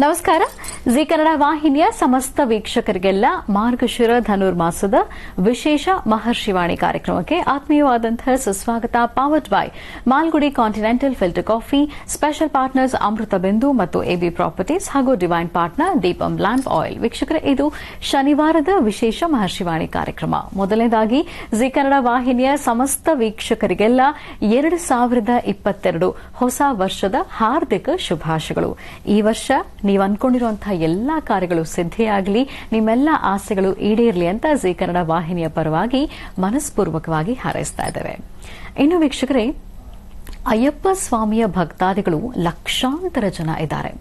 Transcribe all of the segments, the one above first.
ನಮಸ್ಕಾರ. ಜಿ ಕನ್ನಡ ವಾಹಿನಿಯ ಸಮಸ್ತ ವೀಕ್ಷಕರಿಗೆಲ್ಲ ಮಾರ್ಗಶಿರ ಧನುರ್ಮಾಸದ ವಿಶೇಷ ಮಹರ್ಷಿವಾಣಿ ಕಾರ್ಯಕ್ರಮಕ್ಕೆ ಆತ್ಮೀಯವಾದಂತಹ ಸುಸ್ವಾಗತ. Powered by Malgudi continental filter coffee, special partners Amrutha Bindu ಮತ್ತು ಎಬಿ ಪ್ರಾಪರ್ಟೀಸ್ ಹಾಗೂ divine partner Deepam lamp oil. ವೀಕ್ಷಕರೇ, ಇದು ಶನಿವಾರದ ವಿಶೇಷ ಮಹರ್ಷಿವಾಣಿ ಕಾರ್ಯಕ್ರಮ. ಮೊದಲನೇದಾಗಿ ಜಿ ಕನ್ನಡ ವಾಹಿನಿಯ ಸಮಸ್ತ ವೀಕ್ಷಕರಿಗೆಲ್ಲ 2022 ಹೊಸ ವರ್ಷದ ಹಾರ್ದಿಕ ಶುಭಾಶಯಗಳು. ಈ ವರ್ಷ ನೀವು ಅನ್ಕೊಂಡಿರುವಂತಹ ಎಲ್ಲಾ ಕಾರ್ಯಗಳು ಸಿದ್ಧಿಯಾಗಲಿ, ನಿಮ್ಮೆಲ್ಲ ಆಸೆಗಳು ಈಡೇರಲಿ ಅಂತ ಜಿ ಕನ್ನಡ ವಾಹಿನಿಯ ಪರವಾಗಿ ಮನಸ್ಪೂರ್ವಕವಾಗಿ ಹಾರೈಸ್ತಾ ಇದ್ದೇವೆ. ಇನ್ನು ವೀಕ್ಷಕರೇ, ಅಯ್ಯಪ್ಪ ಸ್ವಾಮಿಯ ಭಕ್ತಾದಿಗಳು ಲಕ್ಷಾಂತರ ಜನ ಇದ್ದಾರೆ.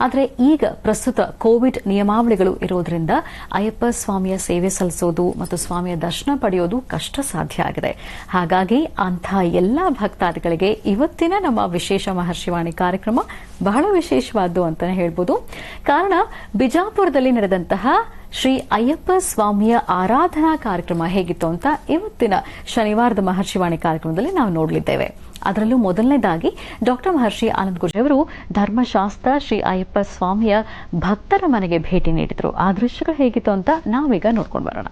ಆದರೆ ಈಗ ಪ್ರಸ್ತುತ ಕೋವಿಡ್ ನಿಯಮಾವಳಿಗಳು ಇರೋದ್ರಿಂದ ಅಯ್ಯಪ್ಪ ಸ್ವಾಮಿಯ ಸೇವೆ ಸಲ್ಲಿಸೋದು ಮತ್ತು ಸ್ವಾಮಿಯ ದರ್ಶನ ಪಡೆಯೋದು ಕಷ್ಟ ಸಾಧ್ಯ ಆಗಿದೆ. ಹಾಗಾಗಿ ಅಂಥ ಎಲ್ಲಾ ಭಕ್ತಾದಿಗಳಿಗೆ ಇವತ್ತಿನ ನಮ್ಮ ವಿಶೇಷ ಮಹರ್ಷಿವಾಣಿ ಕಾರ್ಯಕ್ರಮ ಬಹಳ ವಿಶೇಷವಾದ್ದು ಅಂತಾನೆ ಹೇಳ್ಬೋದು. ಕಾರಣ, ಬಿಜಾಪುರದಲ್ಲಿ ನಡೆದಂತಹ ಶ್ರೀ ಅಯ್ಯಪ್ಪ ಸ್ವಾಮಿಯ ಆರಾಧನಾ ಕಾರ್ಯಕ್ರಮ ಹೇಗಿತ್ತು ಅಂತ ಇವತ್ತಿನ ಶನಿವಾರದ ಮಹರ್ಷಿವಾಣಿ ಕಾರ್ಯಕ್ರಮದಲ್ಲಿ ನಾವು ನೋಡಲಿದ್ದೇವೆ. ಅದರಲ್ಲೂ ಮೊದಲನೇದಾಗಿ ಡಾಕ್ಟರ್ ಮಹರ್ಷಿ ಆನಂದ್ ಗುರೂಜಿ ಅವರು ಧರ್ಮಶಾಸ್ತ್ರ ಶ್ರೀ ಅಯ್ಯಪ್ಪ ಸ್ವಾಮಿಯ ಭಕ್ತರ ಮನೆಗೆ ಭೇಟಿ ನೀಡಿದ್ರು. ಆ ದೃಶ್ಯಗಳು ಹೇಗಿತ್ತು ಅಂತ ನಾವೀಗ ನೋಡ್ಕೊಂಡು ಬರೋಣ.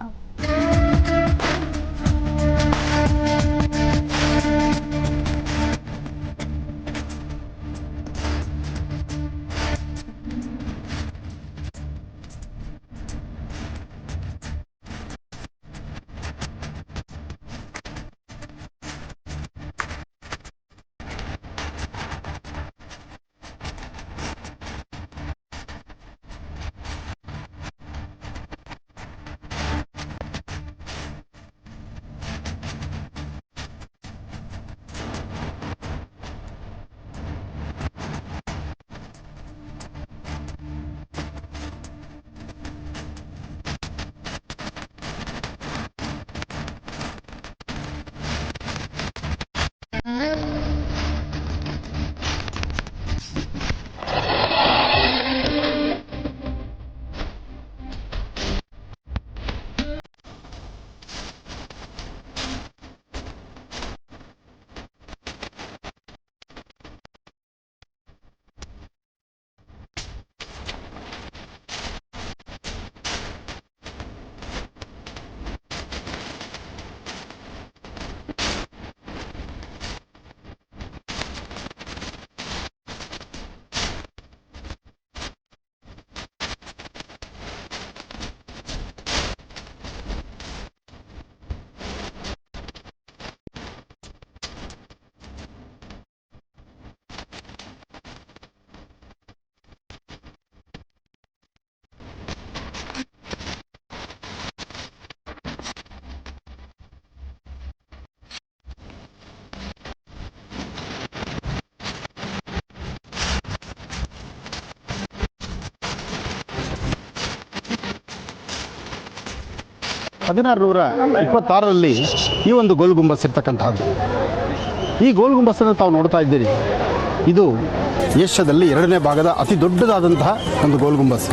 ರಲ್ಲಿ ಈ ಒಂದು ಗೋಲ್ ಗುಂಬಸ್ ಇರ್ತಕ್ಕಂಥದ್ದು. ಈ ಗೋಲ್ ಗುಂಬಸ್ಸನ್ನು ತಾವು ನೋಡ್ತಾ ಇದ್ದೀರಿ. ಇದು ಏಷ್ಯಾದಲ್ಲಿ 2ನೇ ಭಾಗದ ಅತಿ ದೊಡ್ಡದಾದಂತಹ ಒಂದು ಗೋಲ್ ಗುಂಬಸ್.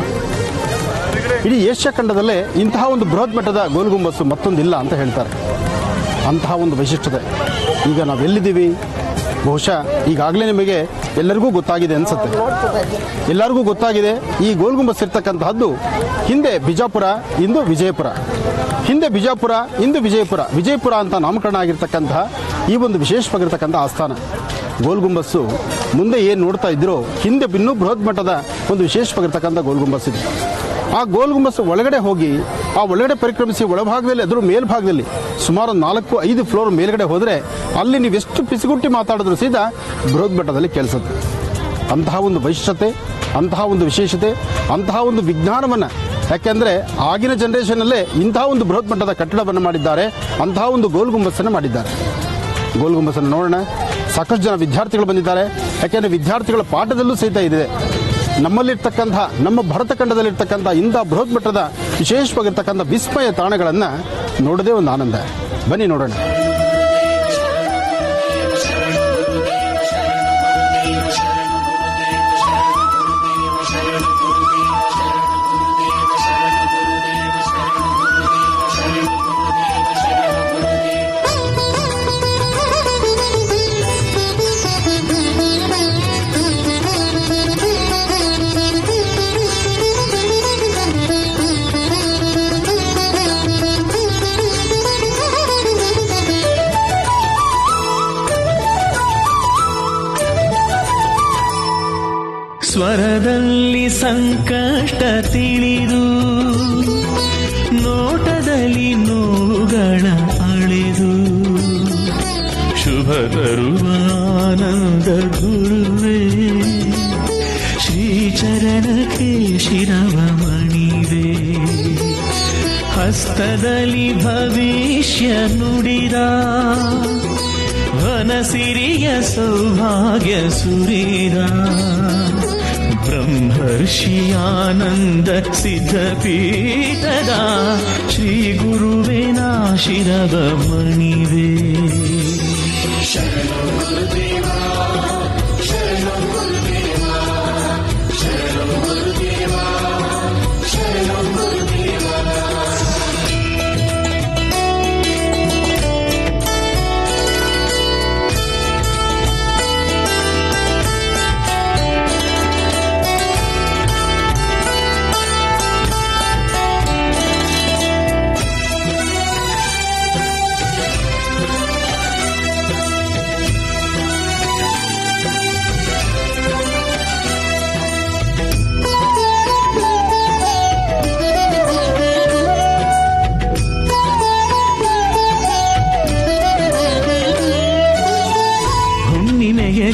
ಇಡೀ ಏಷ್ಯಾ ಖಂಡದಲ್ಲೇ ಇಂತಹ ಒಂದು ಬೃಹತ್ ಮಟ್ಟದ ಗೋಲ್ ಗುಂಬಸ್ಸು ಮತ್ತೊಂದಿಲ್ಲ ಅಂತ ಹೇಳ್ತಾರೆ. ಅಂತಹ ಒಂದು ವೈಶಿಷ್ಟ್ಯತೆ. ಈಗ ನಾವು ಎಲ್ಲಿದ್ದೀವಿ? ಬಹುಶಃ ಈಗಾಗಲೇ ನಿಮಗೆ ಎಲ್ಲರಿಗೂ ಗೊತ್ತಾಗಿದೆ ಅನ್ಸುತ್ತೆ. ಎಲ್ಲರಿಗೂ ಗೊತ್ತಾಗಿದೆ, ಈ ಗೋಲ್ ಗುಂಬಸ್ ಇರ್ತಕ್ಕಂತಹದ್ದು ಹಿಂದೆ ಬಿಜಾಪುರ, ಇಂದು ವಿಜಯಪುರ. ಹಿಂದೆ ಬಿಜಾಪುರ, ಇಂದು ವಿಜಯಪುರ. ವಿಜಯಪುರ ಅಂತ ನಾಮಕರಣ ಆಗಿರ್ತಕ್ಕಂತಹ ಈ ಒಂದು ವಿಶೇಷವಾಗಿರ್ತಕ್ಕಂಥ ಆಸ್ಥಾನ. ಗೋಲ್ ಗುಂಬಸ್ಸು ಮುಂದೆ ಏನು ನೋಡ್ತಾ ಇದ್ರೋ ಹಿಂದೆ ಇನ್ನೂ ಬೃಹತ್ ಮಟ್ಟದ ಒಂದು ವಿಶೇಷವಾಗಿರ್ತಕ್ಕಂಥ ಗೋಲ್ ಗುಂಬಸ್ ಇದೆ. ಆ ಗೋಲ್ ಗುಂಬಸ್ ಒಳಗಡೆ ಹೋಗಿ ಆ ಒಳಗಡೆ ಪರಿಕ್ರಮಿಸಿ ಒಳಭಾಗದಲ್ಲಿ ಅದರ ಮೇಲ್ಭಾಗದಲ್ಲಿ ಸುಮಾರು 4-5 ಫ್ಲೋರ್ ಮೇಲ್ಗಡೆ ಹೋದರೆ ಅಲ್ಲಿ ನೀವೆಷ್ಟು ಪಿಸಿಗುಟ್ಟಿ ಮಾತಾಡಿದ್ರು ಸೀದಾ ಬೃಹತ್ ಮಟ್ಟದಲ್ಲಿ ಕೇಳಿಸುತ್ತೆ. ಅಂತಹ ಒಂದು ವೈಶಿಷ್ಟ್ಯತೆ, ಅಂತಹ ಒಂದು ವಿಶೇಷತೆ, ಅಂತಹ ಒಂದು ವಿಜ್ಞಾನವನ್ನು, ಯಾಕೆಂದರೆ ಆಗಿನ ಜನರೇಷನ್ನಲ್ಲೇ ಇಂತಹ ಒಂದು ಬೃಹತ್ ಮಟ್ಟದ ಕಟ್ಟಡವನ್ನು ಮಾಡಿದ್ದಾರೆ, ಅಂತಹ ಒಂದು ಗೋಲ್ ಗುಂಬಸ್ಸನ್ನು ಮಾಡಿದ್ದಾರೆ. ಗೋಲ್ ಗುಂಬಸ್ಸನ್ನು ನೋಡೋಣ. ಸಾಕಷ್ಟು ಜನ ವಿದ್ಯಾರ್ಥಿಗಳು ಬಂದಿದ್ದಾರೆ. ಯಾಕೆಂದರೆ ವಿದ್ಯಾರ್ಥಿಗಳ ಪಾಠದಲ್ಲೂ ಸಹಿತ ಇದೆ. ನಮ್ಮಲ್ಲಿರ್ತಕ್ಕಂಥ, ನಮ್ಮ ಭಾರತ ಖಂಡದಲ್ಲಿರ್ತಕ್ಕಂಥ ಇಂಥ ಬೃಹತ್ ಮಟ್ಟದ ವಿಶೇಷವಾಗಿರ್ತಕ್ಕಂಥ ವಿಸ್ಮಯ ತಾಣಗಳನ್ನು ನೋಡೋದೇ ಒಂದು ಆನಂದ. ಬನ್ನಿ ನೋಡೋಣ. ಸ್ವರದಲ್ಲಿ ಸಂಕಷ್ಟ ತಿಳಿದು ನೋಟದಲ್ಲಿ ನೋವುಗಳ ಅಳೆದು ಶುಭ ತರುವ ಆನಂದ ಗುರುವೇ ಶ್ರೀಚರಣಕ್ಕೆ ಶಿರವ ಮಣಿವೆ ಹಸ್ತದಲ್ಲಿ ಭವಿಷ್ಯ ನುಡಿದ ವನಸಿರಿಯ ಸೌಭಾಗ್ಯ ಸುರಿದ ಬ್ರಹ್ಮರ್ಷಿಯಾನಂದ ಸಿದ್ಧಪೀಠದ ಶ್ರೀ ಗುರುವಿನ ಶಿರವ ಮಣಿವೆ ಶರಣು ಗುರುದೇವ ಶರಣು ಗುರುದೇವ ಶರಣು ಗುರುದೇವ ಶರಣು ಗುರುದೇವ.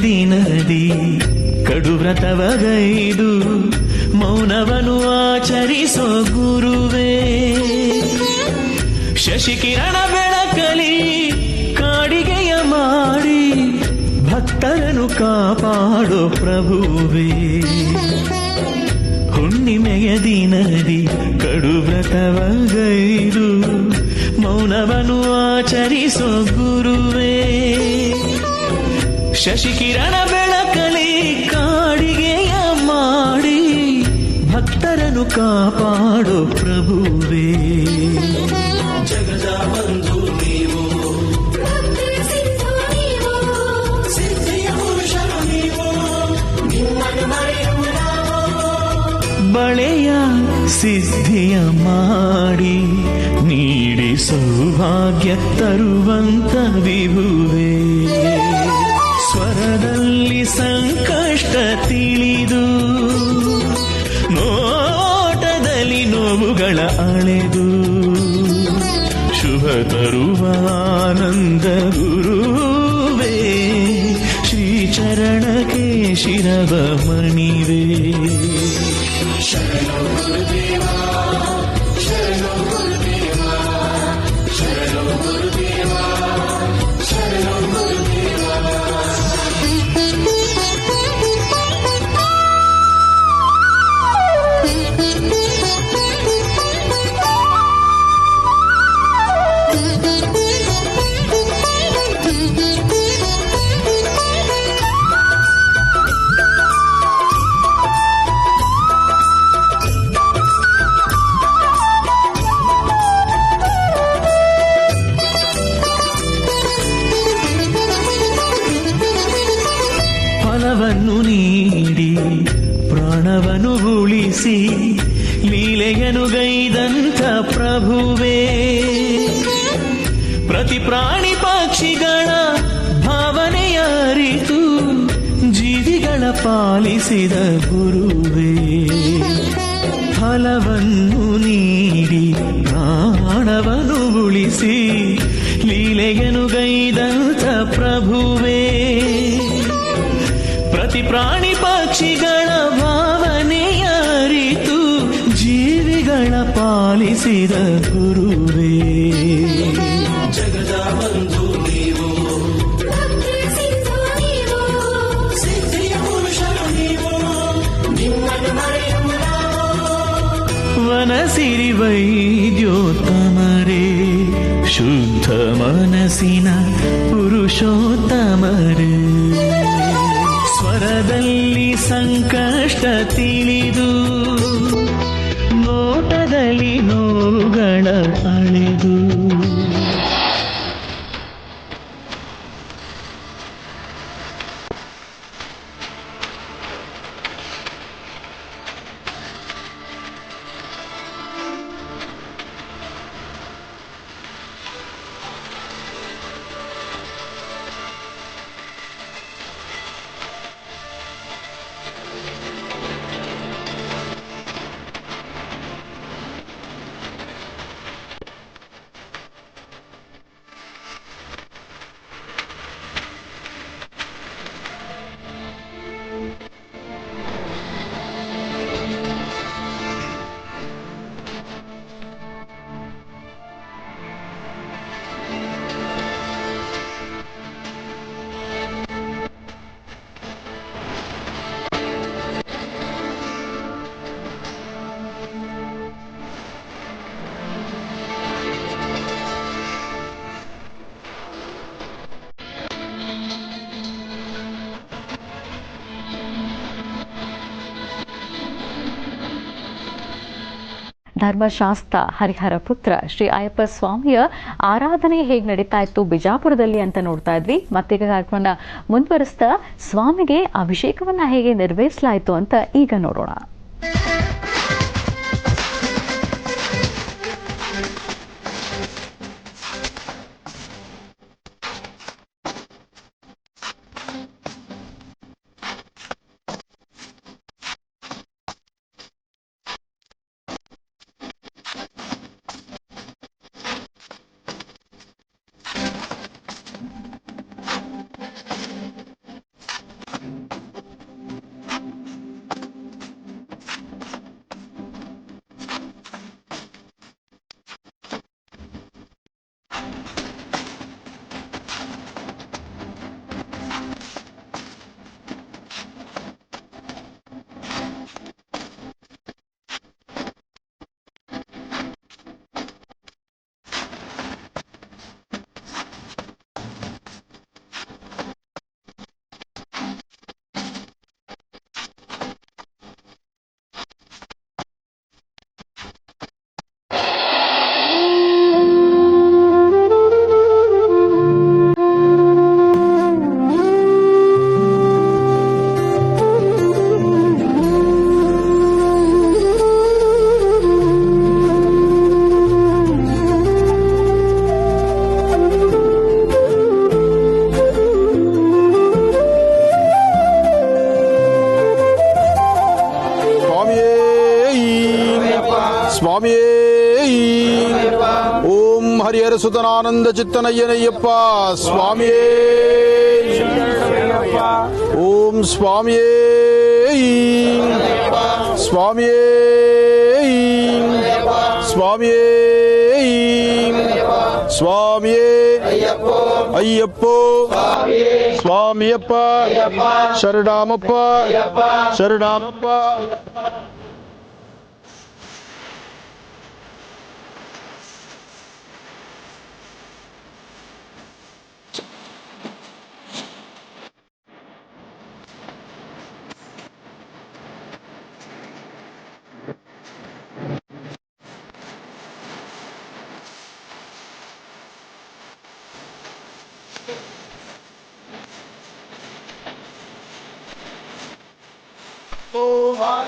ದಿನದಿ ಕಡು ವ್ರತವಗೈದು ಮೌನವನು ಆಚರಿಸೋ ಗುರುವೇ ಶಶಿಕಿರಣ ಬೆಳಕಲಿ ಕಾಡಿಗೆಯ ಮಾಡಿ ಭಕ್ತರನ್ನು ಕಾಪಾಡೋ ಪ್ರಭುವೇ ಹುಣ್ಣಿಮೆಯ ದಿನದಿ ಕಡು ವ್ರತವಗೈದು ಮೌನವನು ಆಚರಿಸೋ ಗುರುವೇ ಶಶಿಕಿರಣ ಬೆಳಕಲಿ ಕಾಡಿಗೆಯ ಮಾಡಿ ಭಕ್ತರನ್ನು ಕಾಪಾಡೋ ಪ್ರಭುವೇ ಜಗದ ಬಂಧು ನೀವು ಸಿದ್ಧಿಯ ಪುರುಷರು ನೀವು ಬಳೆಯ ಸಿದ್ಧಿಯ ಮಾಡಿ ನೀಡಿ ಸೌಭಾಗ್ಯ ತರುವಂತ ವಿಭುವೇ ಸ್ವರದಲ್ಲಿ ಸಂಕಷ್ಟ ತಿಳಿದು ನೋಟದಲ್ಲಿ ನೋವುಗಳ ಅಳೆದು ಶುಭ ತರುವ ಆನಂದ ಗುರುವೇ ಶ್ರೀಚರಣಕ್ಕೆ ಶಿರವ ಮಣಿವೆ ಶರಣು ಗುರುದೇವ ಶರಣು ಗುರುದೇವ ಶರಣು ಗುರುದೇವ ಶರಣು ಗುರುದೇವ. ಫಲವನ್ನು ನೀಡಿ ಪ್ರಾಣವನ್ನು ಉಳಿಸಿ ಲೀಲೆಯನು ಗೈದಂಥ ಪ್ರಭುವೇ ಪ್ರತಿ ಪ್ರಾಣಿ ಪಕ್ಷಿಗಳ ಭಾವನೆಯ ಅರಿತು ಜೀವಿಗಳ ಪಾಲಿಸಿದ ಗುರುವೇ ಫಲವನ್ನು ನೀಡಿ ಪ್ರಾಣವನ್ನು ಉಳಿಸಿ ಲೀಲೆಯನು ಗೈದಂಥ ಪ್ರಭುವೇ ಪ್ರತಿ ಪ್ರಾಣಿ ಪಕ್ಷಿಗಳ ಭಾವನೆಯ ಅರಿತು ಜೀವಿಗಳ ಪಾಲಿಸಿದ ಗುರುವೇ ಜಗದ ಬಂಧು ನೀವು ಸಿದ್ಧಿಯ ಪುರುಷರು ನೀವು ವನಸಿರಿ ವೈದ್ಯೋತ್ತಮರೇ ಶುದ್ಧ ಮನಸ್ಸಿನ ಪುರುಷೋತ್ತಮರೇ ಸ್ವರದಲ್ಲಿ ಸಂಕಷ್ಟ ತಿಳಿದು ನೋಟದಲ್ಲಿ ನೋವುಗಳ ಅಳೆದು ಧರ್ಮಶಾಸ್ತ್ರ ಹರಿಹರ ಪುತ್ರ ಶ್ರೀ ಅಯ್ಯಪ್ಪ ಸ್ವಾಮಿಯ ಆರಾಧನೆ ಹೇಗೆ ನಡೀತಾ ಇತ್ತು ಬಿಜಾಪುರದಲ್ಲಿ ಅಂತ ನೋಡ್ತಾ ಇದ್ವಿ. ಮತ್ತೆ ಕಾರ್ಯಕ್ರಮನ ಮುಂದುವರಿಸ್ತಾ ಸ್ವಾಮಿಗೆ ಅಭಿಷೇಕವನ್ನ ಹೇಗೆ ನೆರವೇರಿಸಲಾಯಿತು ಅಂತ ಈಗ ನೋಡೋಣ. ಓಂ ಹರಿಹರ ಸುತನಾನಂದ ಚಿತ್ತನಯ್ಯನಯ್ಯಪ್ಪ ಸ್ವಾಮಿಯೇ. ಓಂ ಸ್ವಾಮಿಯೇ ಸ್ವಾಮಿಯೇ ಸ್ವಾಮಿಯೇ ಸ್ವಾಮಿಯೇ ಅಯ್ಯಪ್ಪೋ ಸ್ವಾಮಿಯಪ್ಪ ಶರಣಾಮಪ್ಪ ಶರಣಾಮಪ್ಪ.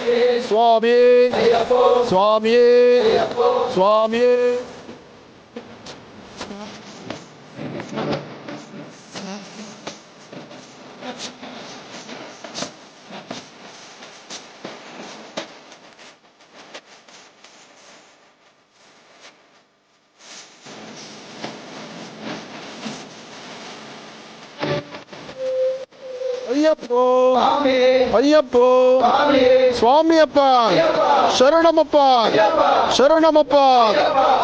ಸ್ವಾಮಿಯೇ ಸ್ವಾಮಿಯೇ ಸ್ವಾಮಿಯೇ. ಅಯ್ಯಪ್ಪೋ ಅಯ್ಯಪ್ಪೋ ಸ್ವಾಮಿಯಪ್ಪ ಶರಣಮಪ್ಪ ಶರಣಮಪ್ಪ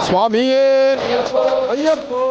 ಸ್ವಾಮಿಯೇ ಅಯ್ಯಪ್ಪೋ.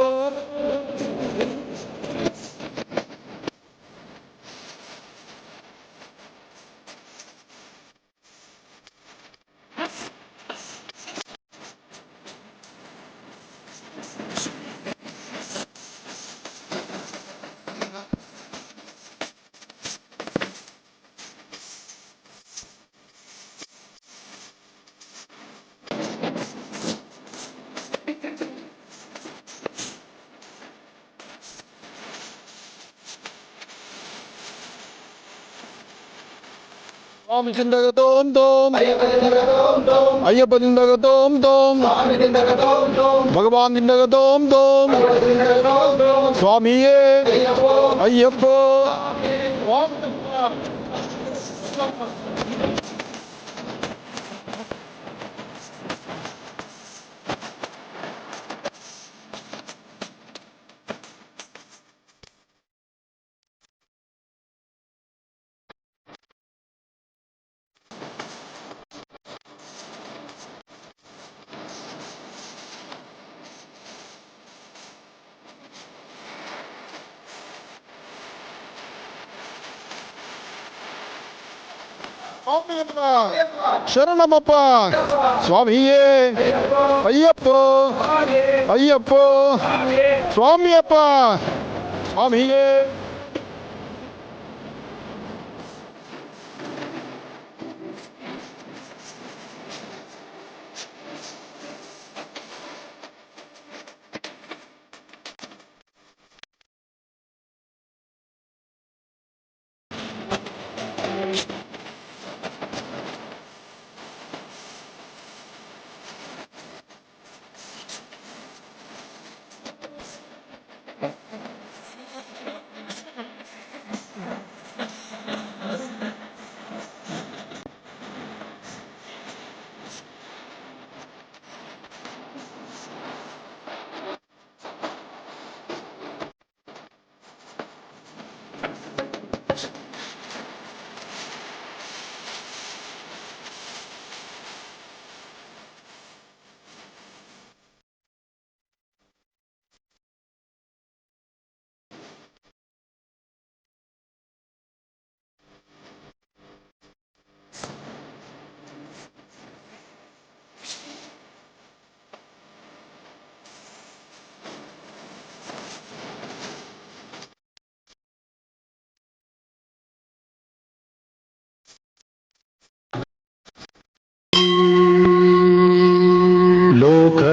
ಸ್ವಾಮಿ ದಿಂದಗ ದೋಮ್ ದೋಮ್ ಅಯ್ಯಪ್ಪ ದಿಂದಗ ದೋಮ್ ದೋಮ್ ಭಗವಾನ್ ದಿಂದಗ ದೋಮ್ ದೋಮ್ ಸ್ವಾಮಿಯೇ ಅಯ್ಯಪ್ಪ. ಶರಣಮಪ್ಪ ಸ್ವಾಮಿಯೇ ಅಯ್ಯಪ್ಪ ಅಯ್ಯಪ್ಪ ಸ್ವಾಮಿಯಪ್ಪ ಸ್ವಾಮಿಯೇ.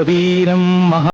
ವೀರಂ ಮಹಾ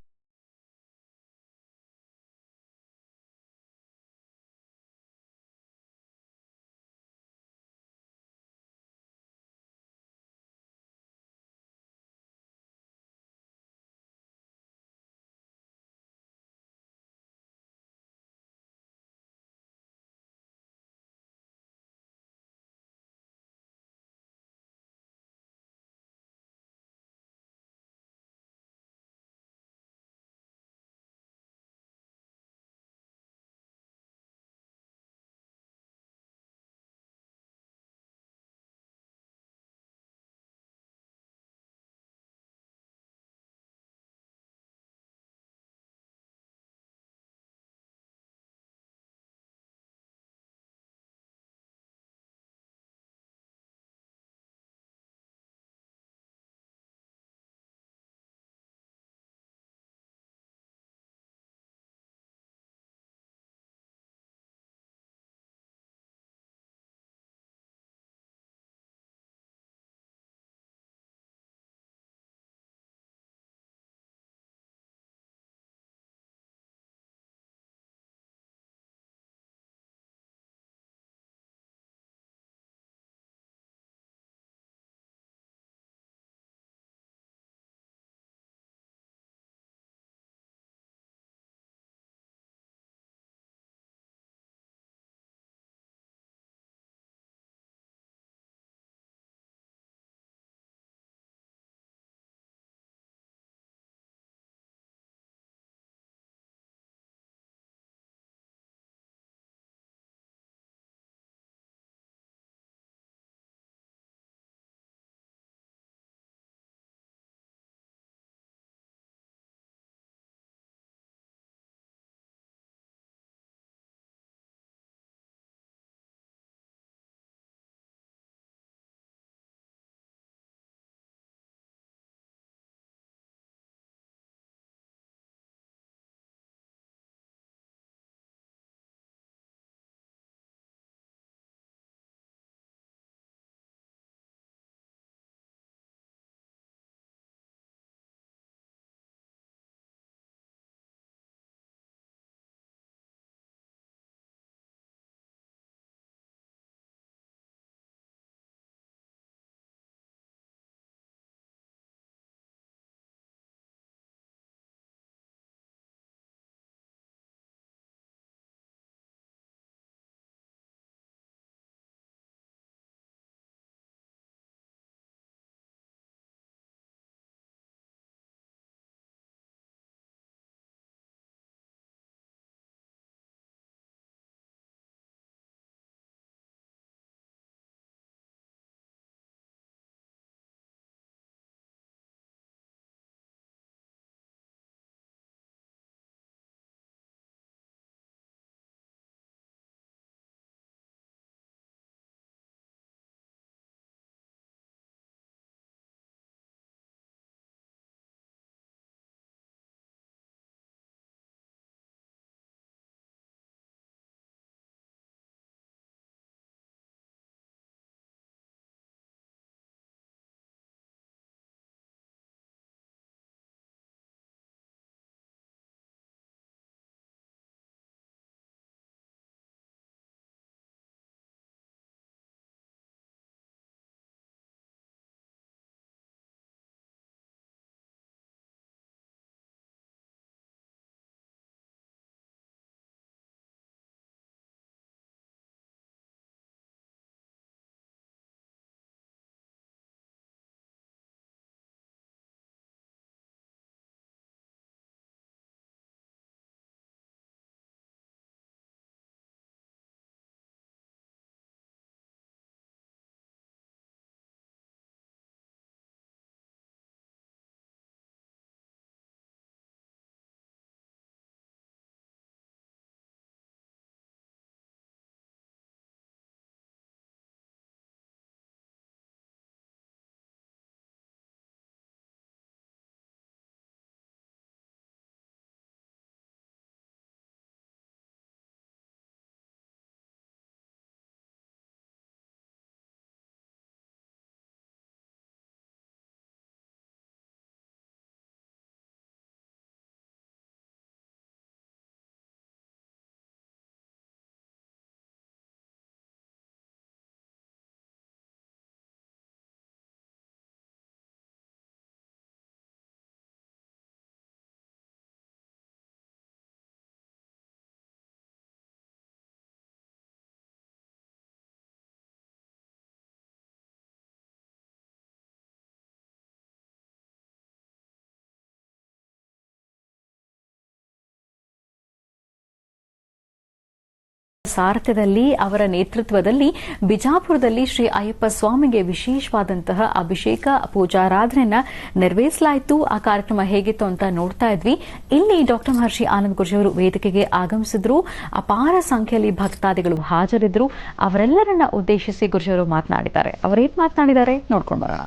ಸಾರಥ್ಯದಲ್ಲಿ ಅವರ ನೇತೃತ್ವದಲ್ಲಿ ಬಿಜಾಪುರದಲ್ಲಿ ಶ್ರೀ ಅಯ್ಯಪ್ಪ ಸ್ವಾಮಿಗೆ ವಿಶೇಷವಾದಂತಹ ಅಭಿಷೇಕ ಪೂಜಾರಾಧನೆಯನ್ನ ನೆರವೇರಿಸಲಾಯಿತು. ಆ ಕಾರ್ಯಕ್ರಮ ಹೇಗಿತ್ತು ಅಂತ ನೋಡ್ತಾ ಇದ್ವಿ. ಇಲ್ಲಿ ಡಾಕ್ಟರ್ ಮಹರ್ಷಿ ಆನಂದ್ ಗುರೂಜಿ ಅವರು ವೇದಿಕೆಗೆ ಆಗಮಿಸಿದ್ರು. ಅಪಾರ ಸಂಖ್ಯೆಯಲ್ಲಿ ಭಕ್ತಾದಿಗಳು ಹಾಜರಿದ್ರು. ಅವರೆಲ್ಲರನ್ನ ಉದ್ದೇಶಿಸಿ ಗುರೂಜಿಯವರು ಮಾತನಾಡಿದ್ದಾರೆ. ಅವರೇನ್ ಮಾತನಾಡಿದ್ದಾರೆ ನೋಡ್ಕೊಂಡು ಬರೋಣ.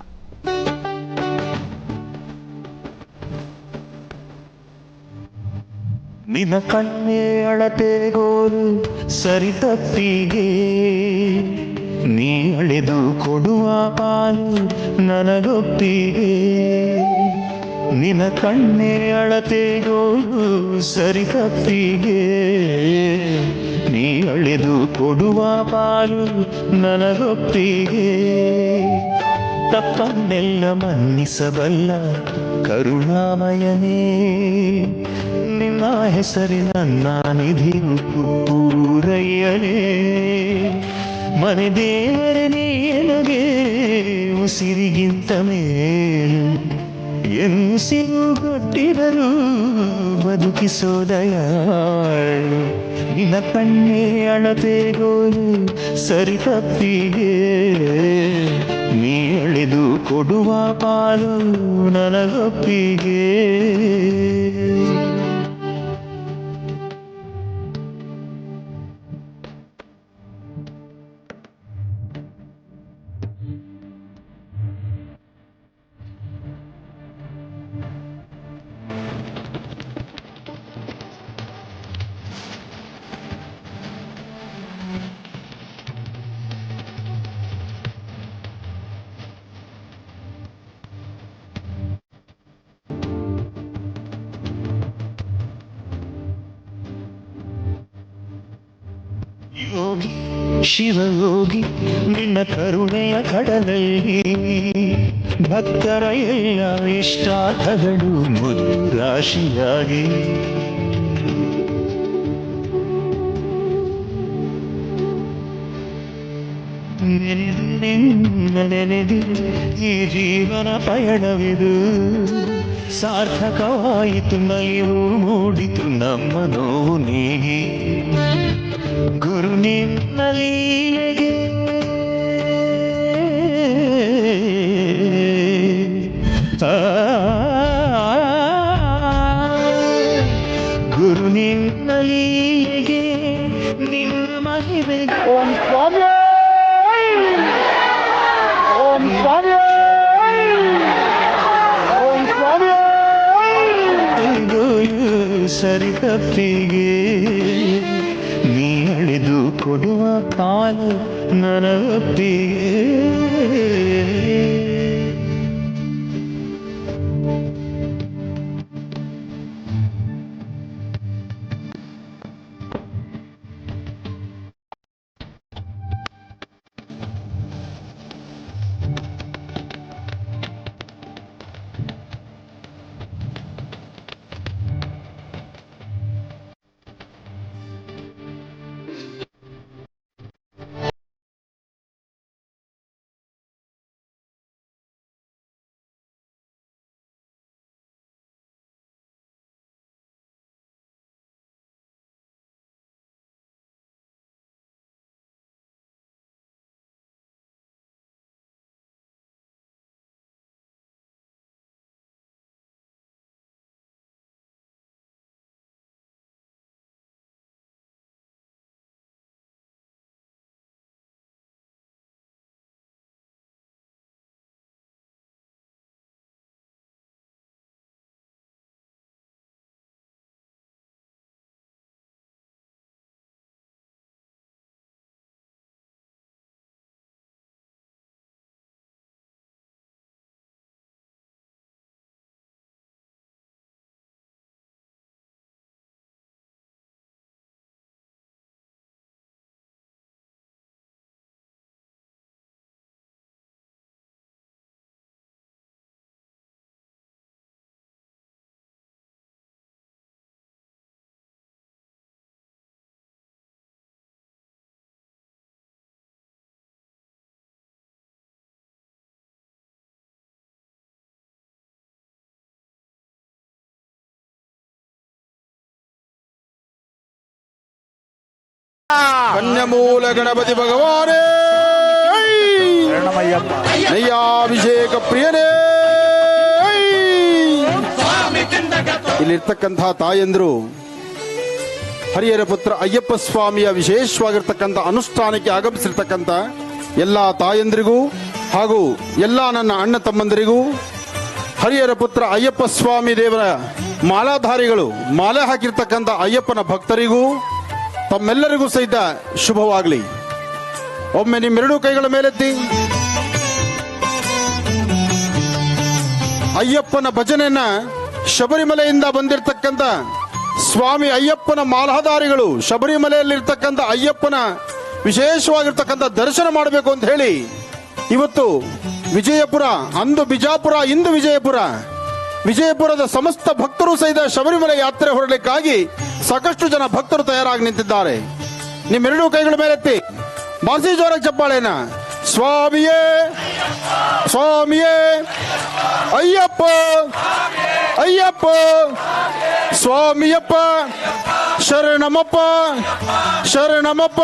ನಿನ್ನ ಕಣ್ಣೆ ಅಳತೆಗೋರು ಸರಿ ತಪ್ಪಿಗೆ ನೀ ಅಳೆದು ಕೊಡುವ ಪಾಲು ನನಗೊಪ್ಪಿಗೆ. ನಿನ್ನ ಕಣ್ಣೆ ಅಳತೆಗೋರು ಸರಿ ತಪ್ಪಿಗೆ ನೀ ಅಳೆದು ಕೊಡುವ ಪಾಲು ನನಗೊಪ್ಪಿಗೆ. ತಪ್ಪನ್ನೆಲ್ಲ ಮನ್ನಿಸಬಲ್ಲ ಕರುಣಾಮಯನೇ ನಿನ್ನ ಹೆಸರಿನ ನಿಧಿಯು ಪೂರಯ್ಯನೇ. ಮನೆ ದೇವರೇ ನಿನಗೆ ಉಸಿರಿಗಿಂತ ಮೇಲು ಎನ್ಸಿರು ಕೊಟ್ಟಿದರು ಬದುಕಿಸೋದಯಾಳು. ನಿನ್ನ ಕಣ್ಣೆ ಅಳತೆಗೋಲು ಸರಿ ತಪ್ಪಿಗೆ ನೀ ಎಳೆದು ಕೊಡುವ ಪಾಲು ನನಗೊಪ್ಪಿಗೆ. ಯೋಗಿ ಶಿವಯೋಗಿ ನಿನ್ನ ಕರುಣೆಯ ಕಡಲಲ್ಲಿ ಭಕ್ತರ ಎಲ್ಲ ಇಷ್ಟಾರ್ಥಗಳು ಮುದ್ರಾಶಿಯಾಗಿ. ನೆನೆದು ಈ ಜೀವನ ಪಯಣವಿದು ಸಾರ್ಥಕವಾಯಿತು. ನಲಿವು ಮೂಡಿತು ನಮ್ಮ ನೋವು ನೀಗಿ. ಗುರು ನಿನ್ನಲೀಗೆ ಗುರು ನಿನ್ನಲೀಗೆ ನಿನ್ನ ಮಹಿಮೆ. ಓಂ ಸ್ವಾಮಿ ಓಂ ಸ್ವಾಮಿ ಓಂ ಸ್ವಾಮಿ. ಸರಿ ತಪ್ಪಿಗೆ ನೀ ಅಳೆದು ಕೊಡುವ ಪಾಲು ನನಗೊಪ್ಪಿಗೆ. ಕನ್ಯಮೂಲ ಗಣಪತಿ ಭಗವಾನೇ ನಯ್ಯಾಭಿಷೇಕ ಪ್ರಿಯನೇ. ಇಲ್ಲಿರ್ತಕ್ಕಂಥ ತಾಯಂದ್ರು ಹರಿಹರ ಪುತ್ರ ಅಯ್ಯಪ್ಪ ಸ್ವಾಮಿಯ ವಿಶೇಷವಾಗಿರ್ತಕ್ಕಂಥ ಅನುಷ್ಠಾನಕ್ಕೆ ಆಗಮಿಸಿರ್ತಕ್ಕಂಥ ಎಲ್ಲ ತಾಯಂದ್ರಿಗೂ ಹಾಗೂ ಎಲ್ಲ ನನ್ನ ಅಣ್ಣ ತಮ್ಮಂದರಿಗೂ ಹರಿಹರ ಪುತ್ರ ಅಯ್ಯಪ್ಪ ಸ್ವಾಮಿ ದೇವರ ಮಾಲಾಧಾರಿಗಳು ಮಾಲೆ ಹಾಕಿರ್ತಕ್ಕಂಥ ಅಯ್ಯಪ್ಪನ ಭಕ್ತರಿಗೂ ತಮ್ಮೆಲ್ಲರಿಗೂ ಸಹಿತ ಶುಭವಾಗಲಿ. ಒಮ್ಮೆ ನಿಮ್ಮೆರಡೂ ಕೈಗಳ ಮೇಲೆತ್ತಿ ಅಯ್ಯಪ್ಪನ ಭಜನೆಯನ್ನ ಶಬರಿಮಲೆಯಿಂದ ಬಂದಿರತಕ್ಕಂಥ ಸ್ವಾಮಿ ಅಯ್ಯಪ್ಪನ ಮಾಲಾಧಾರಿಗಳು ಶಬರಿಮಲೆಯಲ್ಲಿರ್ತಕ್ಕಂಥ ಅಯ್ಯಪ್ಪನ ವಿಶೇಷವಾಗಿರ್ತಕ್ಕಂಥ ದರ್ಶನ ಮಾಡಬೇಕು ಅಂತ ಹೇಳಿ ಇವತ್ತು ವಿಜಯಪುರ, ಅಂದು ಬಿಜಾಪುರ, ಇಂದು ವಿಜಯಪುರದ ಸಮಸ್ತ ಭಕ್ತರು ಸಹಿತ ಶಬರಿಮಲೆ ಯಾತ್ರೆ ಹೊರಡಲಿಕ್ಕಾಗಿ ಸಾಕಷ್ಟು ಜನ ಭಕ್ತರು ತಯಾರಾಗಿ ನಿಂತಿದ್ದಾರೆ. ನಿಮ್ಮೆರಡೂ ಕೈಗಳ ಮೇಲೆತ್ತಿ ಬಾಸಿ ಜೋರ ಚಪ್ಪಾಳೆನ ಸ್ವಾಮಿಯೇ ಸ್ವಾಮಿಯೇ ಅಯ್ಯಪ್ಪ ಅಯ್ಯಪ್ಪ ಸ್ವಾಮಿಯಪ್ಪ ಶರಣಮಪ್ಪ ಶರಣಮಪ್ಪ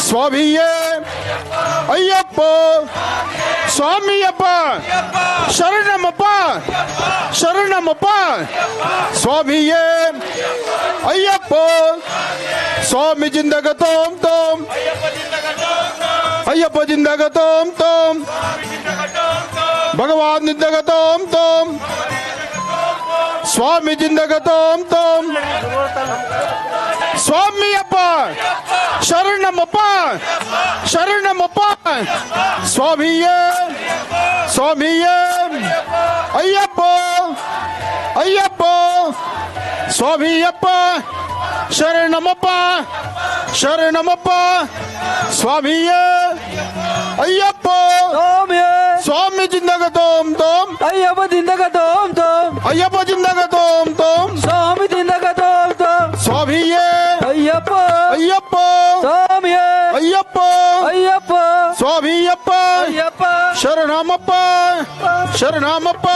ಸ್ವಾಮಿಯೇ ಅಯ್ಯಪ್ಪ ಸ್ವಾಮಿಯಪ್ಪ ಶರಣಮಪ್ಪ ಶರಣಮಪ್ಪ ಸ್ವಾಮಿಯೇ ಅಯ್ಯಪ್ಪ ಸ್ವಾಮಿ ಜಿಂದಗ ತೋಮ್ ತೋಮ್ ಅಯ್ಯಪ್ಪ ಜಿಂದಗ ತೋಮ್ ತೋಮ್ ಭಗವಾನ್ ಜಿಂದಗ ತೋಮ್ ತೋಮ್ ಸ್ವಾಮಿ ಜಿಂದಗ ತೋಮ್ ತೋಮ್ ಸ್ವಾಮಿಯಪ್ಪ ಶರಣಮಪ್ಪ ಶರಣಮಪ್ಪ ಸ್ವಾಮಿಯೇ ಸ್ವಾಮಿಯೇ ಅಯ್ಯಪ್ಪ ಅಯ್ಯಪ್ಪ ಸ್ವಾಮಿಯಪ್ಪ ಶರಣಮಪ್ಪ ಶರಣಮಪ್ಪ ಸ್ವಾಮಿಯೇ ಅಯ್ಯಪ್ಪ ಸ್ವಾಮಿ ಜಿಂದಗ ತೋಮ್ ತೋಮ್ ಅಯ್ಯಪ್ಪ ಜಿಂದಗ ತೋಮ್ ತೋಮ್ ಅಯ್ಯಪ್ಪ ಜಿಂದಗ ತೋಮ್ ತೋಮ್ ಸ್ವಾಮಿ ಜಿಂದಗ ತೋಮ್ ತೋಮ್ ಸ್ವಾಮಿಯೇ ಅಯ್ಯಪ್ಪ ಅಯ್ಯಪ್ಪ ಸ್ವಾಮಿಯೇ ಅಯ್ಯಪ್ಪ ಅಯ್ಯಪ್ಪ ಸ್ವಾಮಿಯಪ್ಪ ಅಯ್ಯಪ್ಪ ಶರಣಮಪ್ಪ ಶರಣಮಪ್ಪ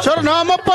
ಶರಣಮಪ್ಪ.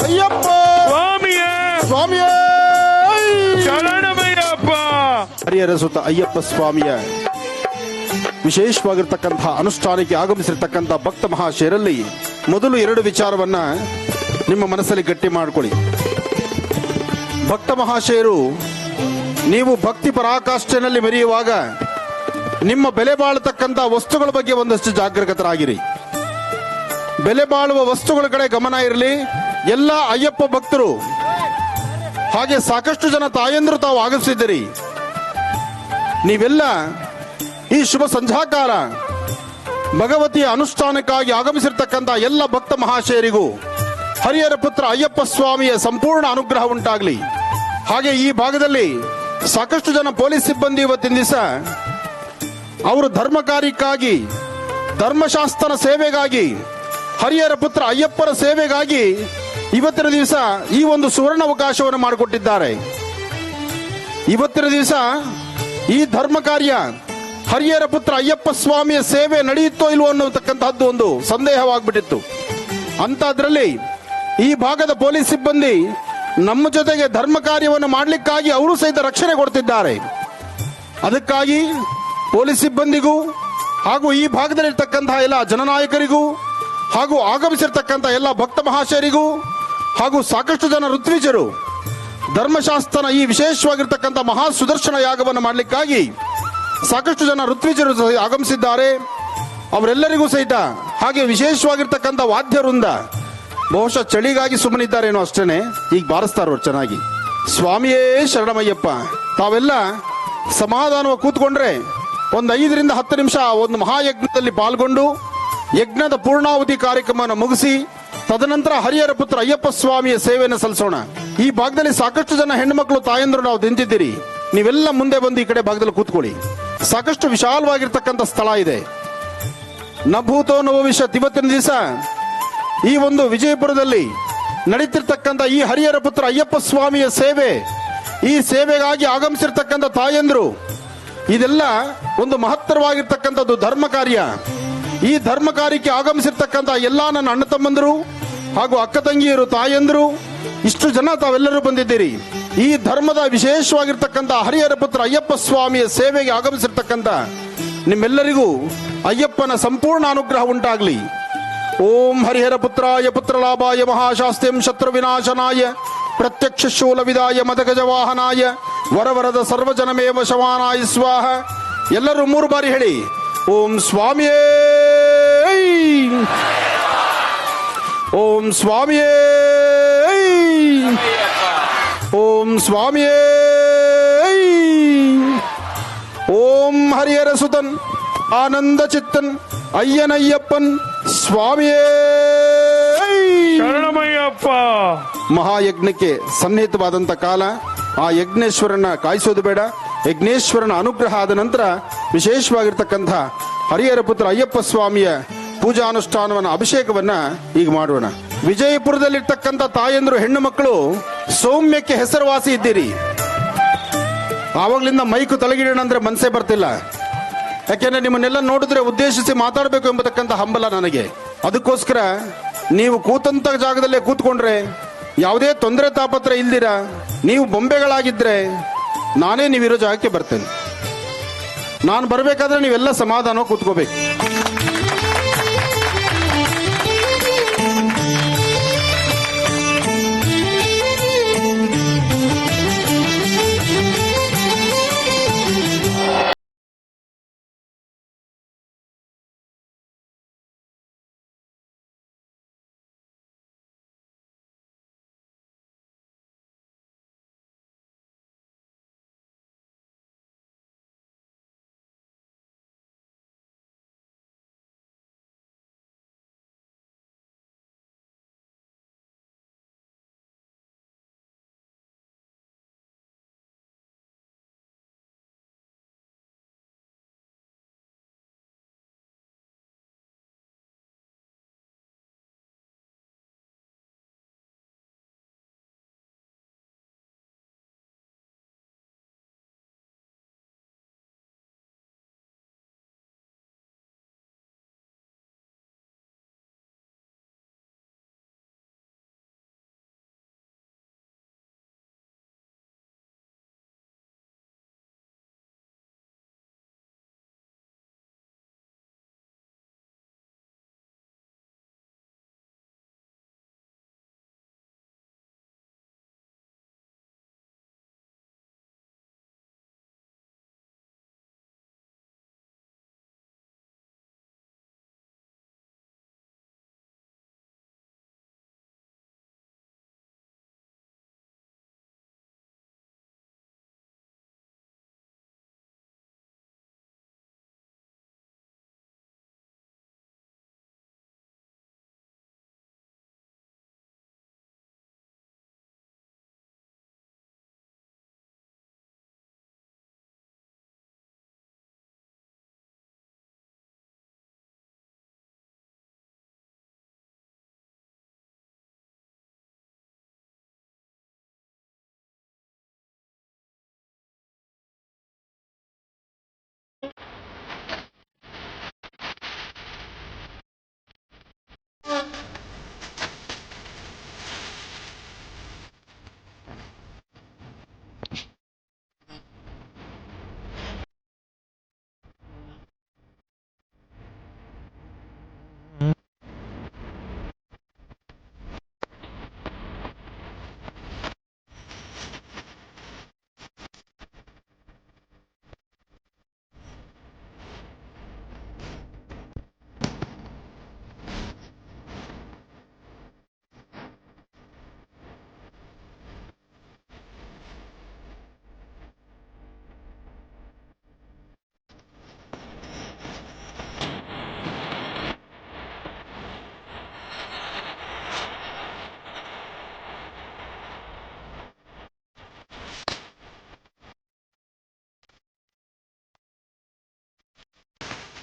ಅಯ್ಯಪ್ಪ ಸ್ವಾಮಿಯೇ ಸ್ವಾಮಿಯೇ ಶರಣಮಯ್ಯಪ್ಪ. ಹರಿಹರ ಸುತ್ತ ಅಯ್ಯಪ್ಪ ಸ್ವಾಮಿಯ ವಿಶೇಷವಾಗಿರ್ತಕ್ಕಂಥ ಅನುಷ್ಠಾನಕ್ಕೆ ಆಗಮಿಸಿರ್ತಕ್ಕಂಥ ಭಕ್ತ ಮಹಾಶಯರಲ್ಲಿ ಮೊದಲು ಎರಡು ವಿಚಾರವನ್ನ ನಿಮ್ಮ ಮನಸ್ಸಲ್ಲಿ ಗಟ್ಟಿ ಮಾಡಿಕೊಳ್ಳಿ. ಭಕ್ತ ಮಹಾಶಯರು ನೀವು ಭಕ್ತಿ ಪರಾಕಾಷ್ಠೆಯಲ್ಲಿ ಮೆರೆಯುವಾಗ ನಿಮ್ಮ ಬೆಲೆ ಬಾಳತಕ್ಕಂಥ ವಸ್ತುಗಳ ಬಗ್ಗೆ ಒಂದಷ್ಟು ಜಾಗೃತರಾಗಿರಿ. ಬೆಲೆ ಬಾಳುವ ವಸ್ತುಗಳ ಕಡೆ ಗಮನ ಇರಲಿ. ಎಲ್ಲ ಅಯ್ಯಪ್ಪ ಭಕ್ತರು ಹಾಗೆ ಸಾಕಷ್ಟು ಜನ ತಾಯಂದ್ರು ತಾವು ಆಗಮಿಸಿದ್ದೀರಿ. ನೀವೆಲ್ಲ ಈ ಶುಭ ಸಂಧ್ಯಾಕಾಲ ಭಗವತಿಯ ಅನುಷ್ಠಾನಕ್ಕಾಗಿ ಆಗಮಿಸಿರ್ತಕ್ಕಂಥ ಎಲ್ಲ ಭಕ್ತ ಮಹಾಶಯರಿಗೂ ಹರಿಹರ ಪುತ್ರ ಅಯ್ಯಪ್ಪ ಸ್ವಾಮಿಯ ಸಂಪೂರ್ಣ ಅನುಗ್ರಹ ಉಂಟಾಗಲಿ. ಹಾಗೆ ಈ ಭಾಗದಲ್ಲಿ ಸಾಕಷ್ಟು ಜನ ಪೊಲೀಸ್ ಸಿಬ್ಬಂದಿ ಇವತ್ತಿನ ದಿವಸ ಅವರು ಧರ್ಮ ಕಾರ್ಯಕ್ಕಾಗಿ, ಧರ್ಮಶಾಸ್ತ್ರನ ಸೇವೆಗಾಗಿ, ಹರಿಹರ ಪುತ್ರ ಅಯ್ಯಪ್ಪನ ಸೇವೆಗಾಗಿ ಇವತ್ತಿನ ದಿವಸ ಈ ಒಂದು ಸುವರ್ಣ ಅವಕಾಶವನ್ನು ಮಾಡಿಕೊಟ್ಟಿದ್ದಾರೆ. ಇವತ್ತಿನ ದಿವಸ ಈ ಧರ್ಮ ಕಾರ್ಯ ಹರಿಹರ ಪುತ್ರ ಅಯ್ಯಪ್ಪ ಸ್ವಾಮಿಯ ಸೇವೆ ನಡೆಯುತ್ತೋ ಇಲ್ವೋ ಅನ್ನತಕ್ಕಂತಹದ್ದು ಒಂದು ಸಂದೇಹವಾಗ್ಬಿಟ್ಟಿತ್ತು. ಅಂತದ್ರಲ್ಲಿ ಈ ಭಾಗದ ಪೊಲೀಸ್ ಸಿಬ್ಬಂದಿ ನಮ್ಮ ಜೊತೆಗೆ ಧರ್ಮ ಕಾರ್ಯವನ್ನು ಮಾಡಲಿಕ್ಕಾಗಿ ಅವರು ಸಹಿತ ರಕ್ಷಣೆ ಕೊಡ್ತಿದ್ದಾರೆ. ಅದಕ್ಕಾಗಿ ಪೊಲೀಸ್ ಸಿಬ್ಬಂದಿಗೂ ಹಾಗೂ ಈ ಭಾಗದಲ್ಲಿರ್ತಕ್ಕಂತಹ ಎಲ್ಲ ಜನನಾಯಕರಿಗೂ ಹಾಗೂ ಆಗಮಿಸಿರ್ತಕ್ಕಂಥ ಎಲ್ಲ ಭಕ್ತ ಮಹಾಶಯರಿಗೂ ಹಾಗೂ ಸಾಕಷ್ಟು ಜನ ಋತ್ವಿಜರು ಧರ್ಮಶಾಸ್ತ್ರನ ಈ ವಿಶೇಷವಾಗಿರ್ತಕ್ಕಂಥ ಮಹಾ ಸುದರ್ಶನ ಯಾಗವನ್ನು ಮಾಡಲಿಕ್ಕಾಗಿ ಸಾಕಷ್ಟು ಜನ ಋತ್ವಿಜರು ಆಗಮಿಸಿದ್ದಾರೆ. ಅವರೆಲ್ಲರಿಗೂ ಸಹಿತ ಹಾಗೆ ವಿಶೇಷವಾಗಿರ್ತಕ್ಕಂಥ ವಾದ್ಯವೃಂದ ಬಹುಶಃ ಚಳಿಗಾಗಿ ಸುಮ್ಮನಿದ್ದಾರೇನೋ ಅಷ್ಟೇನೆ, ಈಗ ಬಾರಿಸ್ತಾರವ್ರು ಚೆನ್ನಾಗಿ. ಸ್ವಾಮಿಯೇ ಶರಣಮಯ್ಯಪ್ಪ. ತಾವೆಲ್ಲ ಸಮಾಧಾನವಾಗಿ ಕೂತ್ಕೊಂಡ್ರೆ ಒಂದು 5 ರಿಂದ 10 ನಿಮಿಷ ಒಂದು ಮಹಾಯಜ್ಞದಲ್ಲಿ ಪಾಲ್ಗೊಂಡು ಯಜ್ಞದ ಪೂರ್ಣಾವಧಿ ಕಾರ್ಯಕ್ರಮವನ್ನು ಮುಗಿಸಿ ತದನಂತರ ಹರಿಹರ ಪುತ್ರ ಅಯ್ಯಪ್ಪ ಸ್ವಾಮಿಯ ಸೇವೆಯನ್ನು ಸಲ್ಲಿಸೋಣ. ಈ ಭಾಗದಲ್ಲಿ ಸಾಕಷ್ಟು ಜನ ಹೆಣ್ಣುಮಕ್ಕಳು ತಾಯಂದ್ರು ನಾವು ನಿಂತಿದ್ದೀರಿ. ನೀವೆಲ್ಲ ಮುಂದೆ ಬಂದು ಈ ಕಡೆ ಭಾಗದಲ್ಲಿ ಕೂತ್ಕೊಳ್ಳಿ. ಸಾಕಷ್ಟು ವಿಶಾಲವಾಗಿರ್ತಕ್ಕಂಥ ಸ್ಥಳ ಇದೆ. ನಭೂತೋ ನವವಿಶತ್. ಇವತ್ತಿನ ದಿವಸ ಈ ಒಂದು ವಿಜಯಪುರದಲ್ಲಿ ನಡೀತಿರ್ತಕ್ಕಂಥ ಈ ಹರಿಹರ ಪುತ್ರ ಅಯ್ಯಪ್ಪ ಸ್ವಾಮಿಯ ಸೇವೆ, ಈ ಸೇವೆಗಾಗಿ ಆಗಮಿಸಿರ್ತಕ್ಕಂಥ ತಾಯಂದ್ರು, ಇದೆಲ್ಲ ಒಂದು ಮಹತ್ತರವಾಗಿರ್ತಕ್ಕಂಥದ್ದು ಧರ್ಮ ಕಾರ್ಯ. ಈ ಧರ್ಮ ಕಾರ್ಯಕ್ಕೆ ಆಗಮಿಸಿರ್ತಕ್ಕಂಥ ಎಲ್ಲ ನನ್ನ ಅಣ್ಣ ತಮ್ಮಂದರು ಹಾಗೂ ಅಕ್ಕ ತಂಗಿಯರು, ತಾಯಂದರು, ಇಷ್ಟು ಜನ ತಾವೆಲ್ಲರೂ ಬಂದಿದ್ದೀರಿ. ಈ ಧರ್ಮದ ವಿಶೇಷವಾಗಿರ್ತಕ್ಕಂಥ ಹರಿಹರ ಪುತ್ರ ಅಯ್ಯಪ್ಪ ಸ್ವಾಮಿಯ ಸೇವೆಗೆ ಆಗಮಿಸಿರ್ತಕ್ಕಂಥ ನಿಮ್ಮೆಲ್ಲರಿಗೂ ಅಯ್ಯಪ್ಪನ ಸಂಪೂರ್ಣ ಅನುಗ್ರಹ ಉಂಟಾಗಲಿ. ಓಂ ಹರಿಹರ ಪುತ್ರಾಯ ಪುತ್ರಲಾಭಾಯ ಮಹಾಶಾಸ್ತ್ಯಂ ಶತ್ರು ವಿನಾಶನಾಯ ಪ್ರತ್ಯಕ್ಷ ಶೂಲ ವಿದಾಯ ಮದಗಜವಾಹನಾಯ ವರವರದ ಸರ್ವಜನಮೇವ ಶವಾನಾಯ ಸ್ವಾಹ. ಎಲ್ಲರೂ 3 ಬಾರಿ ಹೇಳಿ. ಓಂ ಸ್ವಾಮಿಯೇ, ಓಂ ಸ್ವಾಮಿಯೇ, ಓಂ ಸ್ವಾಮಿಯೇ, ಓಂ ಹರಿಹರ ಸುತನ್ ಆನಂದ ಚಿತ್ತನ್ ಅಯ್ಯನಯ್ಯಪ್ಪನ್ ಸ್ವಾಮಿಯೇ ಶರಣಮಯ್ಯಪ್ಪ. ಮಹಾಯಜ್ಞಕ್ಕೆ ಸನ್ನಿಹಿತವಾದಂಥ ಕಾಲ. ಆ ಯಜ್ಞೇಶ್ವರನ ಕಾಯಿಸೋದು ಬೇಡ. ಯಜ್ಞೇಶ್ವರನ ಅನುಗ್ರಹ ಆದ ನಂತರ ವಿಶೇಷವಾಗಿರ್ತಕ್ಕಂಥ ಹರಿಹರ ಪುತ್ರ ಅಯ್ಯಪ್ಪ ಸ್ವಾಮಿಯ ಪೂಜಾನುಷ್ಠಾನವನ್ನ, ಅಭಿಷೇಕವನ್ನ ಈಗ ಮಾಡೋಣ. ವಿಜಯಪುರದಲ್ಲಿರ್ತಕ್ಕಂಥ ತಾಯಂದ್ರು, ಹೆಣ್ಣು ಮಕ್ಕಳು ಸೌಮ್ಯಕ್ಕೆ ಹೆಸರುವಾಸಿ ಇದ್ದೀರಿ. ಆವಾಗ್ಲಿಂದ ಮೈಕು ತಲೆಗಿಡೋಣ ಅಂದ್ರೆ ಮನಸ್ಸೇ ಬರ್ತಿಲ್ಲ. ಯಾಕೆಂದ್ರೆ ನಿಮ್ಮನ್ನೆಲ್ಲ ನೋಡಿದ್ರೆ ಉದ್ದೇಶಿಸಿ ಮಾತಾಡಬೇಕು ಎಂಬತಕ್ಕಂಥ ಹಂಬಲ ನನಗೆ. ಅದಕ್ಕೋಸ್ಕರ ನೀವು ಕೂತಂತ ಜಾಗದಲ್ಲೇ ಕೂತ್ಕೊಂಡ್ರೆ, ಯಾವುದೇ ತೊಂದರೆ ತಾಪತ್ರ ಇಲ್ದಿರ ನೀವು ಬೊಂಬೆಗಳಾಗಿದ್ರೆ ನಾನೇ ನೀವಿರೋ ಜಾಗಕ್ಕೆ ಬರ್ತೇನೆ. ನಾನು ಬರಬೇಕಾದ್ರೆ ನೀವೆಲ್ಲ ಸಮಾಧಾನ ಕೂತ್ಕೋಬೇಕು.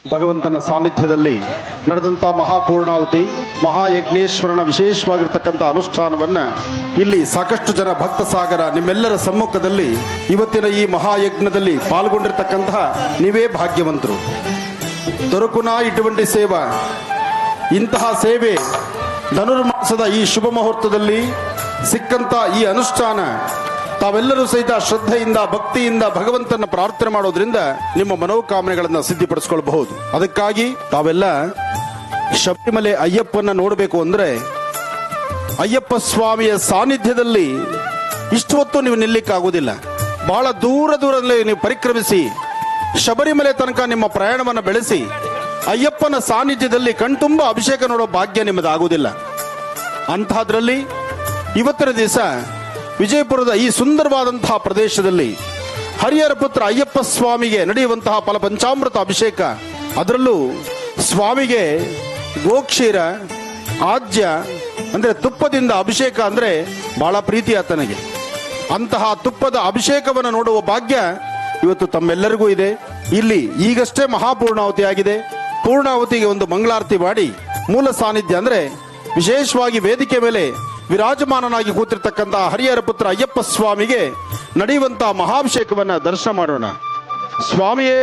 ಭಗವಂತನ ಸಾನ್ನಿಧ್ಯದಲ್ಲಿ ನಡೆದಂಥ ಮಹಾಪೂರ್ಣಾಹುತಿ ಮಹಾಯಜ್ಞೇಶ್ವರನ ವಿಶೇಷವಾಗಿರ್ತಕ್ಕಂಥ ಅನುಷ್ಠಾನವನ್ನ ಇಲ್ಲಿ ಸಾಕಷ್ಟು ಜನ ಭಕ್ತ ಸಾಗರ ನಿಮ್ಮೆಲ್ಲರ ಸಮ್ಮುಖದಲ್ಲಿ ಇವತ್ತಿನ ಈ ಮಹಾಯಜ್ಞದಲ್ಲಿ ಪಾಲ್ಗೊಂಡಿರ್ತಕ್ಕಂತಹ ನೀವೇ ಭಾಗ್ಯವಂತರು. ದೊರಕುನ ಇటువంటి ಸೇವಾ, ಇಂತಹ ಸೇವೆ ಧನುರ್ಮಾಸದ ಈ ಶುಭ ಮುಹೂರ್ತದಲ್ಲಿ ಸಿಕ್ಕಂತ ಈ ಅನುಷ್ಠಾನ ತಾವೆಲ್ಲರೂ ಸಹಿತ ಶ್ರದ್ಧೆಯಿಂದ ಭಕ್ತಿಯಿಂದ ಭಗವಂತನ ಪ್ರಾರ್ಥನೆ ಮಾಡೋದ್ರಿಂದ ನಿಮ್ಮ ಮನೋಕಾಮನೆಗಳನ್ನು ಸಿದ್ಧಿಪಡಿಸ್ಕೊಳ್ಬಹುದು. ಅದಕ್ಕಾಗಿ ತಾವೆಲ್ಲ ಶಬರಿಮಲೆ ಅಯ್ಯಪ್ಪನ ನೋಡಬೇಕು ಅಂದ್ರೆ ಅಯ್ಯಪ್ಪ ಸ್ವಾಮಿಯ ಸಾನ್ನಿಧ್ಯದಲ್ಲಿ ಇಷ್ಟು ಹೊತ್ತು ನೀವು ನಿಲ್ಲಿಕ್ಕಾಗುವುದಿಲ್ಲ. ಬಹಳ ದೂರದಲ್ಲಿ ನೀವು ಪರಿಕ್ರಮಿಸಿ ಶಬರಿಮಲೆ ತನಕ ನಿಮ್ಮ ಪ್ರಯಾಣವನ್ನು ಬೆಳೆಸಿ ಅಯ್ಯಪ್ಪನ ಸಾನ್ನಿಧ್ಯದಲ್ಲಿ ಕಣ್ತುಂಬ ಅಭಿಷೇಕ ನೋಡೋ ಭಾಗ್ಯ ನಿಮ್ಮದಾಗುವುದಿಲ್ಲ. ಅಂತಹದ್ರಲ್ಲಿ ಇವತ್ತಿನ ದಿವಸ ವಿಜಯಪುರದ ಈ ಸುಂದರವಾದಂತಹ ಪ್ರದೇಶದಲ್ಲಿ ಹರಿಹರ ಪುತ್ರ ಅಯ್ಯಪ್ಪ ಸ್ವಾಮಿಗೆ ನಡೆಯುವಂತಹ ಫಲಪಂಚಾಮೃತ ಅಭಿಷೇಕ, ಅದರಲ್ಲೂ ಸ್ವಾಮಿಗೆ ಗೋಕ್ಷೀರ ಆಜ್ಯ ಅಂದ್ರೆ ತುಪ್ಪದಿಂದ ಅಭಿಷೇಕ ಅಂದ್ರೆ ಬಹಳ ಪ್ರೀತಿ ಆತನಿಗೆ. ಅಂತಹ ತುಪ್ಪದ ಅಭಿಷೇಕವನ್ನು ನೋಡುವ ಭಾಗ್ಯ ಇವತ್ತು ತಮ್ಮೆಲ್ಲರಿಗೂ ಇದೆ. ಇಲ್ಲಿ ಈಗಷ್ಟೇ ಮಹಾಪೂರ್ಣಾಹುತಿ ಆಗಿದೆ. ಪೂರ್ಣಾಹುತಿಗೆ ಒಂದು ಮಂಗಳಾರತಿ ಮಾಡಿ ಮೂಲ ಸಾನ್ನಿಧ್ಯ ಅಂದ್ರೆ ವಿಶೇಷವಾಗಿ ವೇದಿಕೆ ಮೇಲೆ ವಿರಾಜಮಾನನಾಗಿ ಕೂತಿರ್ತಕ್ಕಂತಹ ಹರಿಹರ ಪುತ್ರ ಅಯ್ಯಪ್ಪ ಸ್ವಾಮಿಗೆ ನಡೆಯುವಂತಹ ಮಹಾಭಿಷೇಕವನ್ನ ದರ್ಶನ ಮಾಡೋಣ. ಸ್ವಾಮಿಯೇ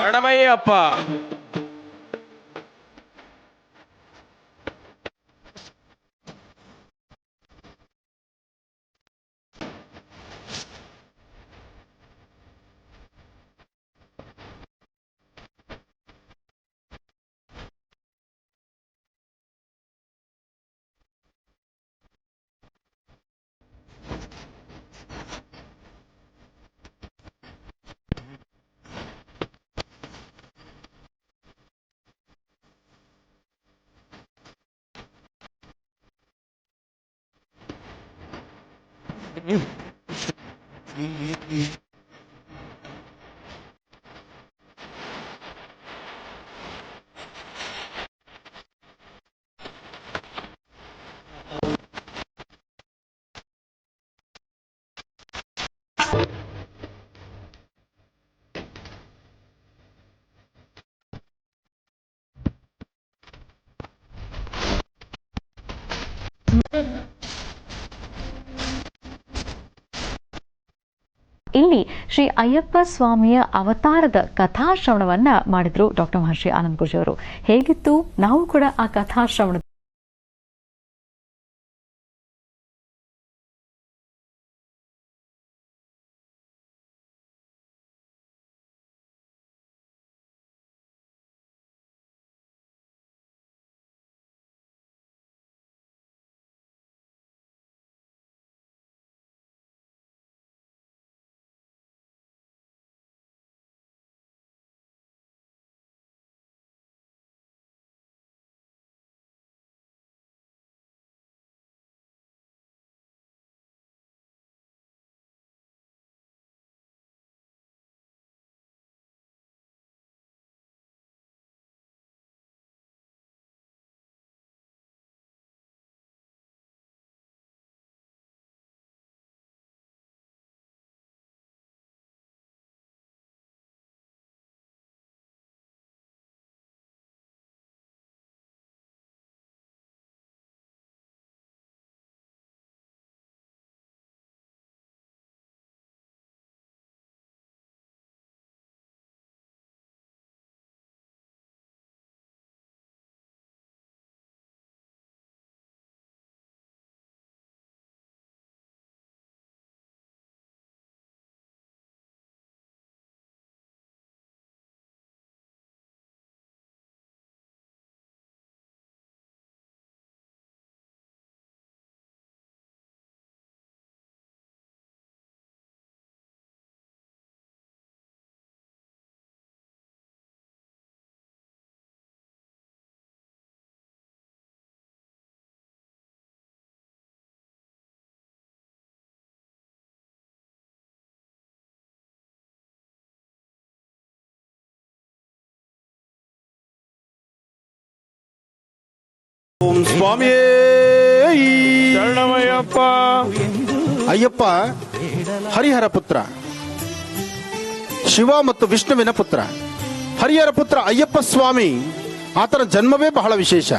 ಶರಣಮಯ್ಯಪ್ಪ. ಇಲ್ಲಿ ಶ್ರೀ ಅಯ್ಯಪ್ಪ ಸ್ವಾಮಿಯ ಅವತಾರದ ಕಥಾಶ್ರವಣವನ್ನ ಮಾಡಿದ್ರು ಡಾಕ್ಟರ್ ಮಹರ್ಷಿ ಆನಂದ್ ಗುರೂಜಿ ಅವರು. ಹೇಗಿತ್ತು? ನಾವು ಕೂಡ ಆ ಕಥಾಶ್ರವಣ ಓಂ ಸ್ವಾಮಿಯೇ ಶರಣಮಯ್ಯಪ್ಪ. ಅಯ್ಯಪ್ಪ ಹರಿಹರ ಪುತ್ರ, ಶಿವ ಮತ್ತು ವಿಷ್ಣುವಿನ ಪುತ್ರ. ಹರಿಹರ ಪುತ್ರ ಅಯ್ಯಪ್ಪ ಸ್ವಾಮಿ ಆತನ ಜನ್ಮವೇ ಬಹಳ ವಿಶೇಷ.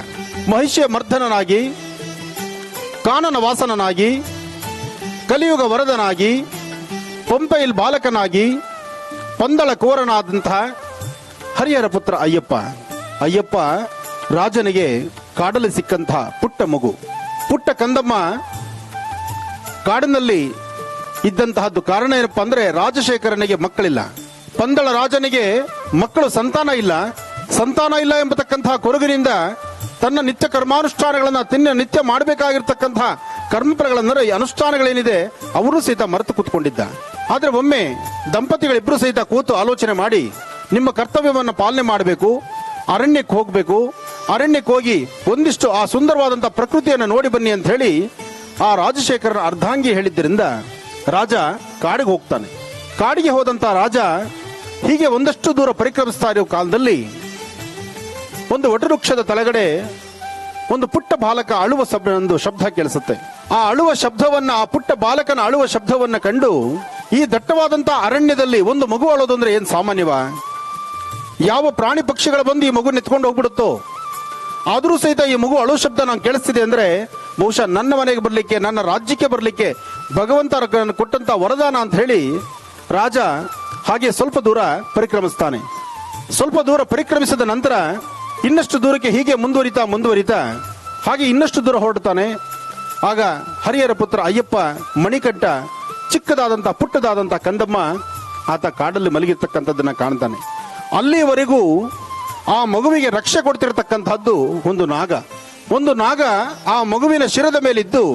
ಮಹಿಷಿಯ ಮರ್ದನನಾಗಿ, ಕಾನನ ವಾಸನನಾಗಿ, ಕಲಿಯುಗ ವರದನಾಗಿ, ಪಂಪೆಯಲ್ಲಿ ಬಾಲಕನಾಗಿ, ಪಂದಳ ಕೋರನಾದಂತಹ ಹರಿಹರ ಪುತ್ರ ಅಯ್ಯಪ್ಪ. ಅಯ್ಯಪ್ಪ ರಾಜನಿಗೆ ಕಾಡಲ್ಲಿ ಸಿಕ್ಕಂತಹ ಪುಟ್ಟ ಮಗು. ಪುಟ್ಟ ಕಂದಮ್ಮ ಕಾಡಿನಲ್ಲಿ ಇದ್ದಂತಹದ್ದು. ಕಾರಣ ಏನಪ್ಪ ಅಂದ್ರೆ ರಾಜಶೇಖರನಿಗೆ ಮಕ್ಕಳಿಲ್ಲ. ಪಂದಳ ರಾಜನಿಗೆ ಮಕ್ಕಳು ಸಂತಾನ ಇಲ್ಲ ಎಂಬತಕ್ಕಂತಹ ಕೊರಗಿನಿಂದ ತನ್ನ ನಿತ್ಯ ಕರ್ಮಾನುಷ್ಠಾನಗಳನ್ನ ನಿತ್ಯ ಮಾಡಬೇಕಾಗಿರ್ತಕ್ಕಂತಹ ಕರ್ಮಫಲಗಳಂದ್ರೆ ಅನುಷ್ಠಾನಗಳೇನಿದೆ ಅವರು ಸಹಿತ ಮರೆತು ಕೂತ್ಕೊಂಡಿದ್ದ. ಆದ್ರೆ ಒಮ್ಮೆ ದಂಪತಿಗಳಿಬ್ರು ಸಹಿತ ಕೂತು ಆಲೋಚನೆ ಮಾಡಿ, ನಿಮ್ಮ ಕರ್ತವ್ಯವನ್ನು ಪಾಲನೆ ಮಾಡಬೇಕು, ಅರಣ್ಯಕ್ಕೆ ಹೋಗಬೇಕು, ಅರಣ್ಯಕ್ಕೆ ಹೋಗಿ ಒಂದಿಷ್ಟು ಆ ಸುಂದರವಾದಂತಹ ಪ್ರಕೃತಿಯನ್ನು ನೋಡಿ ಬನ್ನಿ ಅಂತ ಹೇಳಿ ಆ ರಾಜಶೇಖರನ ಅರ್ಧಾಂಗಿ ಹೇಳಿದ್ದರಿಂದ ರಾಜ ಕಾಡಿಗೆ ಹೋಗ್ತಾನೆ. ಕಾಡಿಗೆ ಹೋದಂತ ರಾಜ ಹೀಗೆ ಒಂದಷ್ಟು ದೂರ ಪರಿಕ್ರಮಿಸ್ತಾ ಇರೋ ಕಾಲದಲ್ಲಿ ಒಂದು ವಟವೃಕ್ಷದ ತಳಗಡೆ ಒಂದು ಪುಟ್ಟ ಬಾಲಕ ಅಳುವ ಒಂದು ಶಬ್ದ ಕೇಳಿಸುತ್ತೆ. ಆ ಅಳುವ ಶಬ್ದವನ್ನ, ಆ ಪುಟ್ಟ ಬಾಲಕನ ಅಳುವ ಶಬ್ದವನ್ನ ಕಂಡು ಈ ದಟ್ಟವಾದಂತಹ ಅರಣ್ಯದಲ್ಲಿ ಒಂದು ಮಗು ಅಳೋದು ಅಂದ್ರೆ ಏನ್ ಸಾಮಾನ್ಯವಾ? ಯಾವ ಪ್ರಾಣಿ ಪಕ್ಷಿಗಳು ಬಂದು ಈ ಮಗು ನೆತ್ಕೊಂಡು ಹೋಗ್ಬಿಡುತ್ತೋ, ಆದರೂ ಸಹಿತ ಈ ಮಗು ಅಳು ಶಬ್ದ ನಾನು ಕೇಳಿಸ್ತಿದೆ ಅಂದ್ರೆ ಬಹುಶಃ ನನ್ನ ಮನೆಗೆ ಬರಲಿಕ್ಕೆ, ನನ್ನ ರಾಜ್ಯಕ್ಕೆ ಬರಲಿಕ್ಕೆ ಭಗವಂತ ಕೊಟ್ಟಂತ ವರದಾನ ಅಂತ ಹೇಳಿ ರಾಜ ಹಾಗೆ ಸ್ವಲ್ಪ ದೂರ ಪರಿಕ್ರಮಿಸ್ತಾನೆ. ಸ್ವಲ್ಪ ದೂರ ಪರಿಕ್ರಮಿಸಿದ ನಂತರ ಇನ್ನಷ್ಟು ದೂರಕ್ಕೆ ಹೀಗೆ ಮುಂದುವರಿತಾ ಹಾಗೆ ಇನ್ನಷ್ಟು ದೂರ ಹೊರಡ್ತಾನೆ. ಆಗ ಹರಿಹರ ಪುತ್ರ ಅಯ್ಯಪ್ಪ ಮಣಿಕಂಠ ಚಿಕ್ಕದಾದಂತ ಪುಟ್ಟದಾದಂತ ಕಂದಮ್ಮ ಆತ ಕಾಡಲ್ಲಿ ಮಲಗಿರ್ತಕ್ಕಂಥದ್ದನ್ನ ಕಾಣ್ತಾನೆ. ಅಲ್ಲಿವರೆಗೂ ಆ ಮಗುವಿಗೆ ರಕ್ಷೆ ಕೊಡ್ತಿರತಕ್ಕಂಥದ್ದು ಒಂದು ನಾಗ ಆ ಮಗುವಿನ ಶಿರದ ಮೇಲಿದ್ದು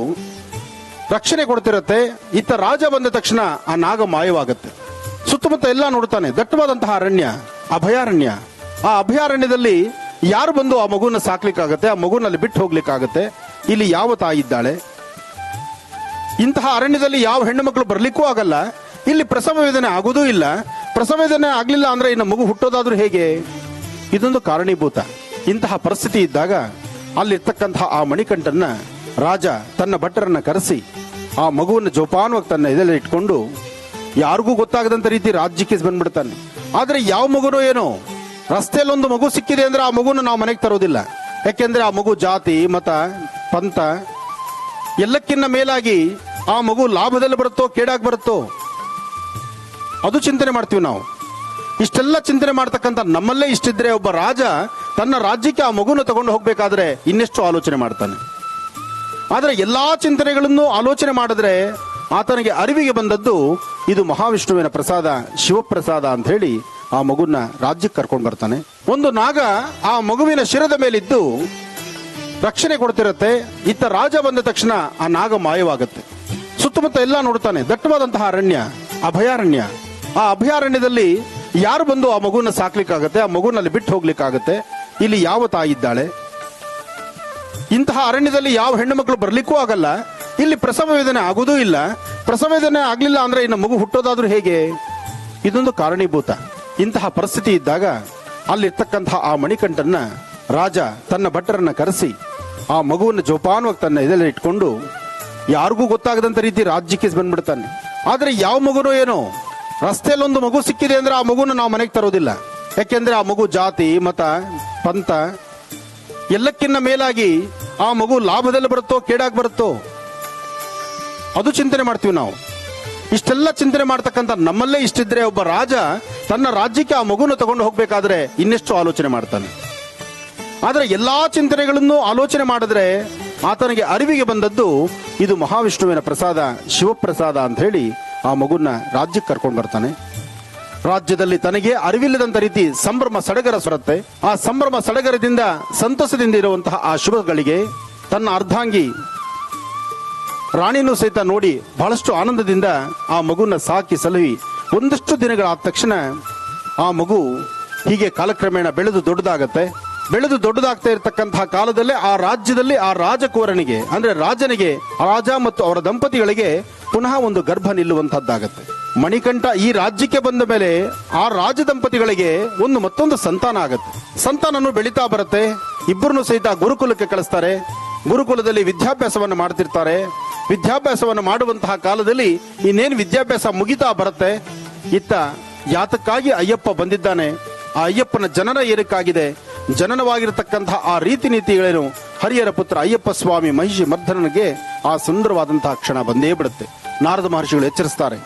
ರಕ್ಷಣೆ ಕೊಡ್ತಿರತ್ತೆ. ಇತ್ತ ರಾಜ ಬಂದ ತಕ್ಷಣ ಆ ನಾಗ ಮಾಯವಾಗುತ್ತೆ. ಸುತ್ತಮುತ್ತ ಎಲ್ಲ ನೋಡ್ತಾನೆ. ದಟ್ಟವಾದಂತಹ ಅರಣ್ಯ, ಅಭಯಾರಣ್ಯ. ಆ ಅಭಯಾರಣ್ಯದಲ್ಲಿ ಯಾರು ಬಂದು ಆ ಮಗುನ ಸಾಕ್ಲಿಕ್ಕಾಗತ್ತೆ? ಆ ಮಗುನಲ್ಲಿ ಬಿಟ್ಟು ಹೋಗ್ಲಿಕ್ಕಾಗತ್ತೆ? ಇಲ್ಲಿ ಯಾವ ತಾಯಿ ಇದ್ದಾಳೆ? ಇಂತಹ ಅರಣ್ಯದಲ್ಲಿ ಯಾವ ಹೆಣ್ಣು ಮಕ್ಕಳು ಬರ್ಲಿಕ್ಕೂ ಆಗಲ್ಲ. ಇಲ್ಲಿ ಪ್ರಸವ ವೇದನೆ ಆಗುವುದೂ ಇಲ್ಲ. ಪ್ರಸವ ವೇದನೆ ಆಗ್ಲಿಲ್ಲ ಅಂದ್ರೆ ಇನ್ನು ಮಗು ಹುಟ್ಟೋದಾದ್ರೂ ಹೇಗೆ? ಇದೊಂದು ಕಾರಣೀಭೂತ. ಇಂತಹ ಪರಿಸ್ಥಿತಿ ಇದ್ದಾಗ ಅಲ್ಲಿರ್ತಕ್ಕಂತಹ ಆ ಮಣಿಕಂಠನ್ನ ರಾಜ ತನ್ನ ಭಟ್ಟರನ್ನ ಕರೆಸಿ ಆ ಮಗುವನ್ನು ಜೋಪಾನವಾಗಿ ತನ್ನ ಇದರಲ್ಲಿ ಇಟ್ಕೊಂಡು ಯಾರಿಗೂ ಗೊತ್ತಾಗದಂತ ರೀತಿ ರಾಜ್ಯಕ್ಕೆ ಬಂದ್ಬಿಡ್ತಾನೆ. ಆದ್ರೆ ಯಾವ ಮಗುನೋ ಏನೋ ರಸ್ತೆಯಲ್ಲಿ ಒಂದು ಮಗು ಸಿಕ್ಕಿದೆ ಅಂದ್ರೆ ಆ ಮಗುನ ನಾವು ಮನೆಗೆ ತರೋದಿಲ್ಲ. ಯಾಕೆಂದ್ರೆ ಆ ಮಗು ಜಾತಿ, ಮತ, ಪಂಥ ಎಲ್ಲಕ್ಕಿಂತ ಮೇಲಾಗಿ ಆ ಮಗು ಲಾಭದಲ್ಲಿ ಬರುತ್ತೋ ಕೇಡಾಗಿ ಬರುತ್ತೋ ಅದು ಚಿಂತನೆ ಮಾಡ್ತೀವಿ ನಾವು. ಇಷ್ಟೆಲ್ಲ ಚಿಂತನೆ ಮಾಡ್ತಕ್ಕಂಥ ನಮ್ಮಲ್ಲೇ ಇಷ್ಟಿದ್ರೆ ಒಬ್ಬ ರಾಜ ತನ್ನ ರಾಜ್ಯಕ್ಕೆ ಆ ಮಗುನ ತಗೊಂಡು ಹೋಗ್ಬೇಕಾದ್ರೆ ಇನ್ನೆಷ್ಟು ಆಲೋಚನೆ ಮಾಡ್ತಾನೆ. ಆದ್ರೆ ಎಲ್ಲಾ ಚಿಂತನೆಗಳನ್ನು ಆಲೋಚನೆ ಮಾಡಿದ್ರೆ ಆತನಿಗೆ ಅರಿವಿಗೆ ಬಂದದ್ದು ಇದು ಮಹಾವಿಷ್ಣುವಿನ ಪ್ರಸಾದ, ಶಿವಪ್ರಸಾದ ಅಂತ ಹೇಳಿ ಆ ಮಗುನ ರಾಜ್ಯಕ್ಕೆ ಕರ್ಕೊಂಡು ಬರ್ತಾನೆ. ಒಂದು ನಾಗ ಆ ಮಗುವಿನ ಶಿರದ ಮೇಲಿದ್ದು ರಕ್ಷಣೆ ಕೊಡ್ತಿರತ್ತೆ. ಇತ್ತ ರಾಜ ಬಂದ ತಕ್ಷಣ ಆ ನಾಗ ಮಾಯವಾಗುತ್ತೆ. ಸುತ್ತಮುತ್ತ ಎಲ್ಲ ನೋಡ್ತಾನೆ. ದಟ್ಟವಾದಂತಹ ಅರಣ್ಯ, ಅಭಯಾರಣ್ಯ. ಆ ಅಭಯಾರಣ್ಯದಲ್ಲಿ ಯಾರು ಬಂದು ಆ ಮಗುನ ಸಾಕ್ಲಿಕ್ಕಾಗತ್ತೆ? ಆ ಮಗುನಲ್ಲಿ ಬಿಟ್ಟು ಹೋಗ್ಲಿಕ್ಕಾಗತ್ತೆ? ಇಲ್ಲಿ ಯಾವ ತಾಯಿ ಇದ್ದಾಳೆ? ಇಂತಹ ಅರಣ್ಯದಲ್ಲಿ ಯಾವ ಹೆಣ್ಣು ಮಕ್ಕಳು ಬರ್ಲಿಕ್ಕೂ ಆಗಲ್ಲ. ಇಲ್ಲಿ ಪ್ರಸವ ವೇದನೆ ಆಗುವುದೂ ಇಲ್ಲ. ಪ್ರಸವ ವೇದನೆ ಆಗ್ಲಿಲ್ಲ ಅಂದ್ರೆ ಇನ್ನು ಮಗು ಹುಟ್ಟೋದಾದ್ರೂ ಹೇಗೆ? ಇದೊಂದು ಕಾರಣೀಭೂತ. ಇಂತಹ ಪರಿಸ್ಥಿತಿ ಇದ್ದಾಗ ಅಲ್ಲಿರ್ತಕ್ಕಂತಹ ಆ ಮಣಿಕಂಠನ್ನ ರಾಜ ತನ್ನ ಭಟ್ಟರನ್ನ ಕರೆಸಿ ಆ ಮಗುವನ್ನು ಜೋಪಾನವಾಗಿ ತನ್ನ ಇದರಲ್ಲಿ ಇಟ್ಕೊಂಡು ಯಾರಿಗೂ ಗೊತ್ತಾಗದಂತ ರೀತಿ ರಾಜ್ಯಕ್ಕೆ ಬಂದ್ಬಿಡ್ತಾನೆ. ಆದ್ರೆ ಯಾವ ಮಗುನೋ ಏನೋ ರಸ್ತೆಯಲ್ಲಿ ಒಂದು ಮಗು ಸಿಕ್ಕಿದೆ ಅಂದ್ರೆ ಆ ಮಗುನ ನಾವು ಮನೆಗೆ ತರೋದಿಲ್ಲ. ಯಾಕೆಂದ್ರೆ ಆ ಮಗು ಜಾತಿ, ಮತ, ಪಂಥ ಎಲ್ಲಕ್ಕಿಂತ ಮೇಲಾಗಿ ಆ ಮಗು ಲಾಭದಲ್ಲಿ ಬರುತ್ತೋ ಕೇಡಾಗಿ ಬರುತ್ತೋ ಅದು ಚಿಂತನೆ ಮಾಡ್ತೀವಿ ನಾವು. ಇಷ್ಟೆಲ್ಲ ಚಿಂತನೆ ಮಾಡ್ತಕ್ಕಂಥ ನಮ್ಮಲ್ಲೇ ಇಷ್ಟಿದ್ರೆ ಒಬ್ಬ ರಾಜ ತನ್ನ ರಾಜ್ಯಕ್ಕೆ ಆ ಮಗುನ ತಗೊಂಡು ಹೋಗ್ಬೇಕಾದ್ರೆ ಇನ್ನೆಷ್ಟು ಆಲೋಚನೆ ಮಾಡ್ತಾನೆ. ಆದ್ರೆ ಎಲ್ಲಾ ಚಿಂತನೆಗಳನ್ನು ಆಲೋಚನೆ ಮಾಡಿದ್ರೆ ಆತನಿಗೆ ಅರಿವಿಗೆ ಬಂದದ್ದು ಇದು ಮಹಾವಿಷ್ಣುವಿನ ಪ್ರಸಾದ, ಶಿವಪ್ರಸಾದ ಅಂತ ಹೇಳಿ ಆ ಮಗುನ ರಾಜ್ಯಕ್ಕೆ ಕರ್ಕೊಂಡು ಬರ್ತಾನೆ. ರಾಜ್ಯದಲ್ಲಿ ತನಗೆ ಅರಿವಿಲ್ಲದಂತ ರೀತಿ ಸಂಭ್ರಮ ಸಡಗರ ಬರುತ್ತೆ. ಆ ಸಂಭ್ರಮ ಸಡಗರದಿಂದ ಸಂತಸದಿಂದ ಇರುವಂತಹ ಆ ಶುಭಗಳಿಗೆ ತನ್ನ ಅರ್ಧಾಂಗಿ ರಾಣಿನೂ ಸಹಿತ ನೋಡಿ ಬಹಳಷ್ಟು ಆನಂದದಿಂದ ಆ ಮಗುನ ಸಾಕಿ ಸಲಹಿ ಒಂದಷ್ಟು ದಿನಗಳಾದ ತಕ್ಷಣ ಆ ಮಗು ಹೀಗೆ ಕಾಲಕ್ರಮೇಣ ಬೆಳೆದು ದೊಡ್ಡದಾಗತ್ತೆ. ಬೆಳೆದು ದೊಡ್ಡದಾಗ್ತಾ ಇರತಕ್ಕಂತಹ ಕಾಲದಲ್ಲೇ ಆ ರಾಜ್ಯದಲ್ಲಿ ಆ ರಾಜಕುವರನಿಗೆ ಅಂದ್ರೆ ರಾಜನಿಗೆ, ರಾಜ ಮತ್ತು ಅವರ ದಂಪತಿಗಳಿಗೆ ಪುನಃ ಒಂದು ಗರ್ಭ ನಿಲ್ಲುವಂತಹದ್ದಾಗತ್ತೆ. ಮಣಿಕಂಠ ಈ ರಾಜ್ಯಕ್ಕೆ ಬಂದ ಮೇಲೆ ಆ ರಾಜ ದಂಪತಿಗಳಿಗೆ ಮತ್ತೊಂದು ಸಂತಾನ ಆಗತ್ತೆ. ಸಂತಾನನು ಬೆಳೀತಾ ಬರುತ್ತೆ. ಇಬ್ಬರನ್ನು ಸಹಿತ ಗುರುಕುಲಕ್ಕೆ ಕಳಿಸ್ತಾರೆ. ಗುರುಕುಲದಲ್ಲಿ ವಿದ್ಯಾಭ್ಯಾಸವನ್ನು ಮಾಡ್ತಿರ್ತಾರೆ. ವಿದ್ಯಾಭ್ಯಾಸವನ್ನು ಮಾಡುವಂತಹ ಕಾಲದಲ್ಲಿ ಇನ್ನೇನು ವಿದ್ಯಾಭ್ಯಾಸ ಮುಗಿತಾ ಬರುತ್ತೆ. ಇತ್ತ ಯಾತಕ್ಕಾಗಿ ಅಯ್ಯಪ್ಪ ಬಂದಿದ್ದಾನೆ ಆ ಅಯ್ಯಪ್ಪನ ಜನನ ಏನಕ್ಕಾಗಿದೆ, ಜನನವಾಗಿರತಕ್ಕಂತಹ ಆ ರೀತಿ ನೀತಿಗಳೇನು, ಹರಿಹರ ಪುತ್ರ ಅಯ್ಯಪ್ಪ ಸ್ವಾಮಿ ಮಹಿಷಿ ಮರ್ದನನಿಗೆ ಆ ಸುಂದರವಾದಂತಹ ಕ್ಷಣ ಬಂದೇ ಬಿಡುತ್ತೆ. ನಾರದ ಮಹರ್ಷಿಗಳು ಎಚ್ಚರಿಸ್ತಾರೆ,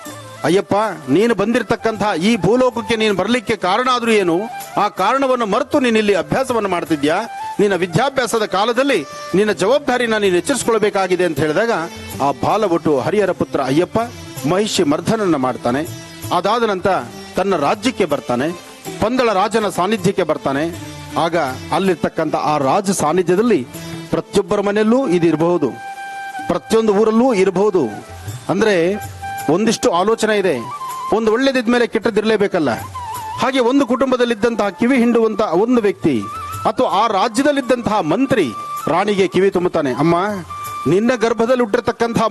ಅಯ್ಯಪ್ಪ ನೀನು ಬಂದಿರತಕ್ಕಂತಹ ಈ ಭೂಲೋಕಕ್ಕೆ ನೀನು ಬರಲಿಕ್ಕೆ ಕಾರಣ ಆದ್ರೂ ಏನು, ಆ ಕಾರಣವನ್ನು ಮರೆತು ನೀನು ಇಲ್ಲಿ ಅಭ್ಯಾಸವನ್ನು ಮಾಡ್ತಿದ್ಯಾ, ನಿನ್ನ ವಿದ್ಯಾಭ್ಯಾಸದ ಕಾಲದಲ್ಲಿ ನಿನ್ನ ಜವಾಬ್ದಾರಿನ ನೀನು ಎಚ್ಚರಿಸಿಕೊಳ್ಬೇಕಾಗಿದೆ ಅಂತ ಹೇಳಿದಾಗ ಆ ಬಾಲವಟು ಹರಿಹರ ಪುತ್ರ ಅಯ್ಯಪ್ಪ ಮಹಿಷಿ ಮರ್ದನನ್ನ ಮಾಡ್ತಾನೆ. ಅದಾದ ನಂತರ ತನ್ನ ರಾಜ್ಯಕ್ಕೆ ಬರ್ತಾನೆ, ಪಂದಳ ರಾಜನ ಸಾನ್ನಿಧ್ಯಕ್ಕೆ ಬರ್ತಾನೆ. ಆಗ ಅಲ್ಲಿರ್ತಕ್ಕಂಥ ಆ ರಾಜ ಸಾನ್ನಿಧ್ಯದಲ್ಲಿ ಪ್ರತಿಯೊಬ್ಬರ ಮನೆಯಲ್ಲೂ ಇದಿರಬಹುದು, ಪ್ರತಿಯೊಂದು ಊರಲ್ಲೂ ಇರಬಹುದು. ಅಂದ್ರೆ ಒಂದಿಷ್ಟು ಆಲೋಚನೆ ಇದೆ, ಒಂದು ಒಳ್ಳೇದಿದ್ದ ಮೇಲೆ ಕೆಟ್ಟದಿರಲೇಬೇಕಲ್ಲ. ಹಾಗೆ ಒಂದು ಕುಟುಂಬದಲ್ಲಿದ್ದಂತಹ ಕಿವಿ ಹಿಂಡುವಂತಹ ಒಂದು ವ್ಯಕ್ತಿ ಅಥವಾ ಆ ರಾಜ್ಯದಲ್ಲಿದ್ದಂತಹ ಮಂತ್ರಿ ರಾಣಿಗೆ ಕಿವಿ ತುಂಬುತ್ತಾನೆ, ಅಮ್ಮ ನಿನ್ನ ಗರ್ಭದಲ್ಲಿ ಹುಟ್ಟಿರ್ತಕ್ಕಂತಹ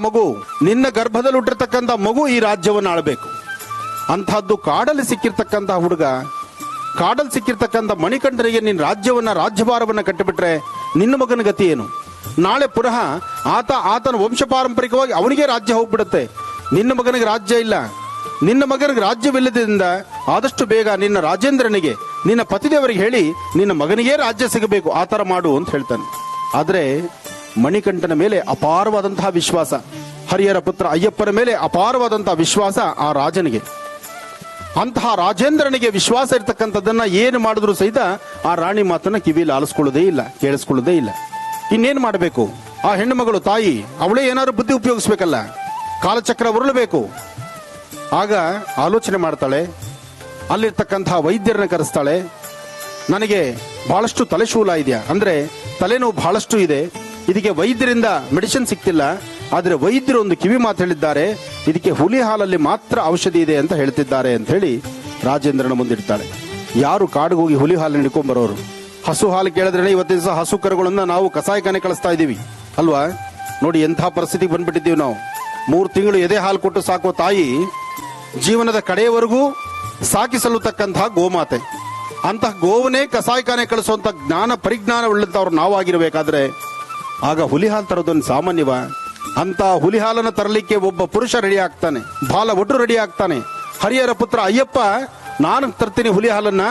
ಮಗು ಈ ರಾಜ್ಯವನ್ನು ಆಳಬೇಕು. ಅಂತಹದ್ದು ಕಾಡಲ್ಲಿ ಸಿಕ್ಕಿರ್ತಕ್ಕಂತಹ ಹುಡುಗ, ಕಾಡಲ್ಲಿ ಸಿಕ್ಕಿರ್ತಕ್ಕಂಥ ಮಣಿಕಂಠನಿಗೆ ನಿನ್ನ ರಾಜ್ಯಭಾರವನ್ನ ಕಟ್ಟಿಬಿಟ್ರೆ ನಿನ್ನ ಮಗನ ಗತಿ ಏನು? ನಾಳೆ ಪುನಃ ಆತನ ವಂಶ ಪಾರಂಪರಿಕವಾಗಿ ಅವನಿಗೆ ರಾಜ್ಯ ಹೋಗ್ಬಿಡುತ್ತೆ, ನಿನ್ನ ಮಗನಿಗೆ ರಾಜ್ಯ ಇಲ್ಲ. ನಿನ್ನ ಮಗನಿಗೆ ರಾಜ್ಯವಿಲ್ಲದಿಂದ ಆದಷ್ಟು ಬೇಗ ನಿನ್ನ ರಾಜೇಂದ್ರನಿಗೆ, ನಿನ್ನ ಪತಿದೇವರಿಗೆ ಹೇಳಿ ನಿನ್ನ ಮಗನಿಗೆ ರಾಜ್ಯ ಸಿಗಬೇಕು, ಆ ತರ ಮಾಡು ಅಂತ ಹೇಳ್ತಾನೆ. ಆದ್ರೆ ಮಣಿಕಂಠನ ಮೇಲೆ ಅಪಾರವಾದಂತಹ ವಿಶ್ವಾಸ, ಹರಿಹರ ಪುತ್ರ ಅಯ್ಯಪ್ಪನ ಮೇಲೆ ಅಪಾರವಾದಂತಹ ವಿಶ್ವಾಸ ಆ ರಾಜನಿಗೆ. ಅಂತಹ ರಾಜೇಂದ್ರನಿಗೆ ವಿಶ್ವಾಸ ಇರ್ತಕ್ಕಂಥದ್ದನ್ನ ಏನು ಮಾಡಿದ್ರು ಸಹಿತ ಆ ರಾಣಿ ಮಾತನ್ನ ಕಿವಿಯಲ್ಲಿ ಆಲಿಸ್ಕೊಳ್ಳೋದೇ ಇಲ್ಲ, ಕೇಳಿಸ್ಕೊಳ್ಳೋದೇ ಇಲ್ಲ. ಇನ್ನೇನು ಮಾಡಬೇಕು? ಆ ಹೆಣ್ಣು ಮಗಳು ತಾಯಿ ಅವಳೇ ಏನಾದ್ರು ಬುದ್ಧಿ ಉಪಯೋಗಿಸ್ಬೇಕಲ್ಲ, ಕಾಲಚಕ್ರ ಉರುಳಬೇಕು. ಆಗ ಆಲೋಚನೆ ಮಾಡ್ತಾಳೆ, ಅಲ್ಲಿರ್ತಕ್ಕಂತಹ ವೈದ್ಯರನ್ನ ಕರೆಸ್ತಾಳೆ. ನನಗೆ ಬಹಳಷ್ಟು ತಲೆಶೂಲ ಇದೆಯಾ, ಅಂದ್ರೆ ತಲೆನೋವು ಬಹಳಷ್ಟು ಇದೆ, ಇದಕ್ಕೆ ವೈದ್ಯರಿಂದ ಮೆಡಿಸಿನ್ ಸಿಕ್ತಿಲ್ಲ. ಆದ್ರೆ ವೈದ್ಯರು ಒಂದು ಕಿವಿ ಮಾತು ಹೇಳಿದ್ದಾರೆ, ಇದಕ್ಕೆ ಹುಲಿ ಹಾಲಲ್ಲಿ ಮಾತ್ರ ಔಷಧಿ ಇದೆ ಅಂತ ಹೇಳ್ತಿದ್ದಾರೆ ಅಂತ ಹೇಳಿ ರಾಜೇಂದ್ರನ ಮುಂದಿಡ್ತಾಳೆ. ಯಾರು ಕಾಡಿಗೆ ಹೋಗಿ ಹುಲಿ ಹಾಲು ಹಿಡ್ಕೊಂಡ್ಬರೋರು? ಹಸು ಹಾಲು ಕೇಳಿದ್ರೆ ಇವತ್ತಿನ ದಿವಸ ಹಸು ಕರುಗಳನ್ನ ನಾವು ಕಸಾಯಿಖಾನೆ ಕಳಿಸ್ತಾ ಇದೀವಿ ಅಲ್ವಾ? ನೋಡಿ ಎಂಥ ಪರಿಸ್ಥಿತಿಗೆ ಬಂದ್ಬಿಟ್ಟಿದ್ದೀವಿ ನಾವು. 3 ತಿಂಗಳು ಎದೆ ಹಾಲು ಕೊಟ್ಟು ಸಾಕೋ ತಾಯಿ ಜೀವನದ ಕಡೆಯವರೆಗೂ ಸಾಕಿ ಸಲ್ಲತಕ್ಕಂತಹ ಗೋಮಾತೆ, ಅಂತಹ ಗೋವನ್ನೇ ಕಸಾಯಿಖಾನೆ ಕಳಿಸುವಂತ ಪರಿಜ್ಞಾನ ಉಳ್ಳಂತವ್ರು ನಾವಾಗಿರ್ಬೇಕಾದ್ರೆ ಆಗ ಹುಲಿ ಹಾಲು ತರೋದೊಂದು ಸಾಮಾನ್ಯವ? ಅಂತ ಹುಲಿ ಹಾಲನ್ನು ತರಲಿಕ್ಕೆ ಒಬ್ಬ ಪುರುಷ ರೆಡಿ ಆಗ್ತಾನೆ, ಬಾಲವಟು ರೆಡಿ ಆಗ್ತಾನೆ. ಹರಿಹರ ಪುತ್ರ ಅಯ್ಯಪ್ಪ ನಾನು ತರ್ತೀನಿ ಹುಲಿ ಹಾಲನ್ನ,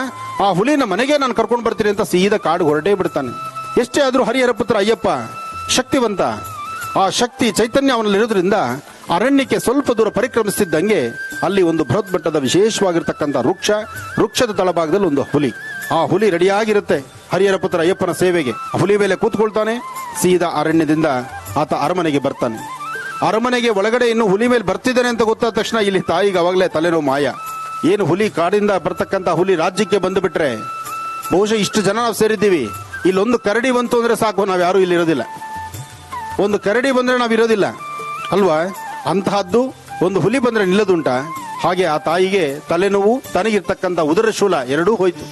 ಆ ಹುಲಿನ ಮನೆಗೆ ನಾನು ಕರ್ಕೊಂಡು ಬರ್ತೀನಿ ಅಂತ ಸೀದಾ ಕಾಡು ಹೊರಟೇ ಬಿಡ್ತಾನೆ. ಎಷ್ಟೇ ಆದ್ರೂ ಹರಿಹರ ಪುತ್ರ ಅಯ್ಯಪ್ಪ ಶಕ್ತಿವಂತ, ಆ ಶಕ್ತಿ ಚೈತನ್ಯ ಅವನಲ್ಲಿರೋದ್ರಿಂದ ಅರಣ್ಯಕ್ಕೆ ಸ್ವಲ್ಪ ದೂರ ಪರಿಕ್ರಮಿಸುತ್ತಿದ್ದಂಗೆ ಅಲ್ಲಿ ಒಂದು ಬೃಹತ್ ಬೆಟ್ಟದ ವಿಶೇಷವಾಗಿರ್ತಕ್ಕಂಥ ವೃಕ್ಷದ ತಳಭಾಗದಲ್ಲಿ ಒಂದು ಹುಲಿ. ಆ ಹುಲಿ ರೆಡಿಯಾಗಿರುತ್ತೆ ಹರಿಹರ ಪುತ್ರ ಅಯ್ಯಪ್ಪನ ಸೇವೆಗೆ. ಹುಲಿ ಮೇಲೆ ಕೂತ್ಕೊಳ್ತಾನೆ, ಸೀದಾ ಅರಣ್ಯದಿಂದ ಆತ ಅರಮನೆಗೆ ಬರ್ತಾನೆ. ಅರಮನೆಗೆ ಒಳಗಡೆ ಇನ್ನು ಹುಲಿ ಮೇಲೆ ಬರ್ತಿದ್ದಾನೆ ಅಂತ ಗೊತ್ತಾದ ತಕ್ಷಣ ಇಲ್ಲಿ ತಾಯಿಗೆ ಅವಾಗಲೇ ತಲೆನೋವು ಮಾಯ. ಏನು ಹುಲಿ ಕಾಡಿಂದ ಬರ್ತಕ್ಕಂಥ ಹುಲಿ ರಾಜ್ಯಕ್ಕೆ ಬಂದು ಬಿಟ್ರೆ ಬಹುಶಃ ಇಷ್ಟು ಜನ ನಾವು ಸೇರಿದ್ದೀವಿ, ಇಲ್ಲೊಂದು ಕರಡಿ ಬಂತು ಅಂದ್ರೆ ಸಾಕು, ನಾವು ಯಾರು ಇಲ್ಲಿ ಇರೋದಿಲ್ಲ. ಒಂದು ಕರಡಿ ಬಂದ್ರೆ ನಾವಿರೋದಿಲ್ಲ ಅಲ್ವಾ? ಅಂತಹದ್ದು ಒಂದು ಹುಲಿ ಬಂದ್ರೆ ನಿಲ್ಲದುಂಟ? ಹಾಗೆ ಆ ತಾಯಿಗೆ ತಲೆನೋವು, ತನಗಿರ್ತಕ್ಕಂಥ ಉದರ ಶೂಲ ಎರಡೂ ಹೋಯ್ತು.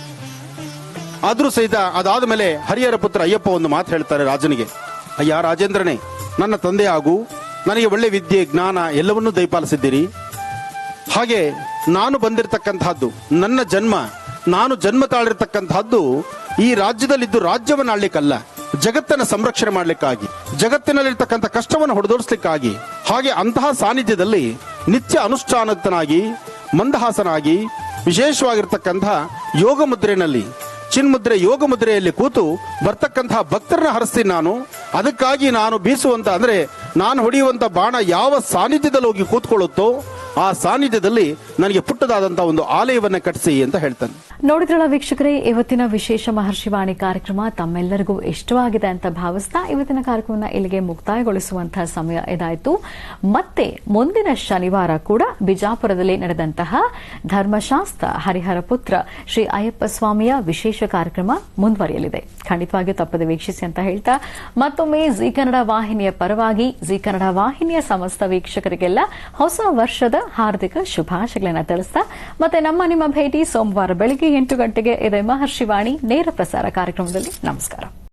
ಆದ್ರೂ ಸಹಿತ ಅದಾದ ಮೇಲೆ ಹರಿಹರ ಪುತ್ರ ಅಯ್ಯಪ್ಪ ಒಂದು ಮಾತು ಹೇಳ್ತಾರೆ ರಾಜನಿಗೆ, ಅಯ್ಯ ರಾಜೇಂದ್ರನೇ, ನನ್ನ ತಂದೆ ಆಗು, ನನಗೆ ಒಳ್ಳೆ ವಿದ್ಯೆ ಜ್ಞಾನ ಎಲ್ಲವನ್ನೂ ದಯಪಾಲಿಸಿದ್ದೀರಿ. ಹಾಗೆ ನಾನು ಬಂದಿರತಕ್ಕಂತಹದ್ದು ನನ್ನ ನಾನು ಜನ್ಮ ತಾಳಿರ್ತಕ್ಕಂತಹದ್ದು ಈ ರಾಜ್ಯದಲ್ಲಿದ್ದು ರಾಜ್ಯವನ್ನು ಆಳ್ಲಿಕ್ಕಲ್ಲ, ಜಗತ್ತನ್ನ ಸಂರಕ್ಷಣೆ ಮಾಡ್ಲಿಕ್ಕಾಗಿ, ಜಗತ್ತಿನಲ್ಲಿರ್ತಕ್ಕಂಥ ಕಷ್ಟವನ್ನು ಹೊಡೆದೋಡಿಸ್ಲಿಕ್ಕಾಗಿ. ಹಾಗೆ ಅಂತಹ ಸಾನ್ನಿಧ್ಯದಲ್ಲಿ ನಿತ್ಯ ಅನುಷ್ಠಾನತನಾಗಿ ಮಂದಹಾಸನಾಗಿ ವಿಶೇಷವಾಗಿರ್ತಕ್ಕಂತಹ ಯೋಗ ಮುದ್ರೆನಲ್ಲಿ, ಚಿನ್ಮುದ್ರೆ ಯೋಗ ಮುದ್ರೆಯಲ್ಲಿ ಕೂತು ಬರ್ತಕ್ಕಂತಹ ಭಕ್ತರನ್ನ ಹರಿಸ್ತೀನಿ ನಾನು. ಅದಕ್ಕಾಗಿ ನಾನು ಬೀಸುವಂತ ಅಂದ್ರೆ ನಾನು ಹೊಡೆಯುವಂತ ಬಾಣ ಯಾವ ಸಾನ್ನಿಧ್ಯದಲ್ಲಿ ಹೋಗಿ ಕೂತ್ಕೊಳ್ಳುತ್ತೋ ಆ ಸಾನ್ನಿಧ್ಯದಲ್ಲಿ ನನಗೆ ಪುಟ್ಟದಾದಂತಹ ಒಂದು ಆಲಯವನ್ನ ಕಟ್ಟಿಸಿ ಅಂತ ಹೇಳ್ತಾನೆ. ನೋಡಿದ್ರಲ್ಲ ವೀಕ್ಷಕರೇ, ಇವತ್ತಿನ ವಿಶೇಷ ಮಹರ್ಷಿವಾಣಿ ಕಾರ್ಯಕ್ರಮ ತಮ್ಮೆಲ್ಲರಿಗೂ ಇಷ್ಟವಾಗಿದೆ ಅಂತ ಭಾವಿಸ್ತಾ ಇವತ್ತಿನ ಕಾರ್ಯಕ್ರಮವನ್ನು ಇಲ್ಲಿಗೆ ಮುಕ್ತಾಯಗೊಳಿಸುವಂತಹ ಸಮಯ ಇದಾಯಿತು. ಮತ್ತೆ ಮುಂದಿನ ಶನಿವಾರ ಕೂಡ ಬಿಜಾಪುರದಲ್ಲಿ ನಡೆದಂತಹ ಧರ್ಮಶಾಸ್ತ್ರ ಹರಿಹರ ಪುತ್ರ ಶ್ರೀ ಅಯ್ಯಪ್ಪ ಸ್ವಾಮಿಯ ವಿಶೇಷ ಕಾರ್ಯಕ್ರಮ ಮುಂದುವರಿಯಲಿದೆ. ಖಂಡಿತವಾಗಿಯೂ ತಪ್ಪದೆ ವೀಕ್ಷಿಸಿ ಅಂತ ಹೇಳ್ತಾ ಮತ್ತೊಮ್ಮೆ ಜಿ ಕನ್ನಡ ವಾಹಿನಿಯ ಪರವಾಗಿ ಜಿ ಕನ್ನಡ ವಾಹಿನಿಯ ಸಮಸ್ತ ವೀಕ್ಷಕರಿಗೆಲ್ಲ ಹೊಸ ವರ್ಷದ ಹಾರ್ದಿಕ ಶುಭಾಶಯಗಳನ್ನು ತಿಳಿಸ್ತಾ ಮತ್ತೆ ನಿಮ್ಮ ಭೇಟಿ ಸೋಮವಾರ ಬೆಳಗ್ಗೆ 8 ಗಂಟೆಗೆ ಇದೆ ಮಹರ್ಷಿವಾಣಿ ನೇರ ಪ್ರಸಾರ ಕಾರ್ಯಕ್ರಮದಲ್ಲಿ. ನಮಸ್ಕಾರ.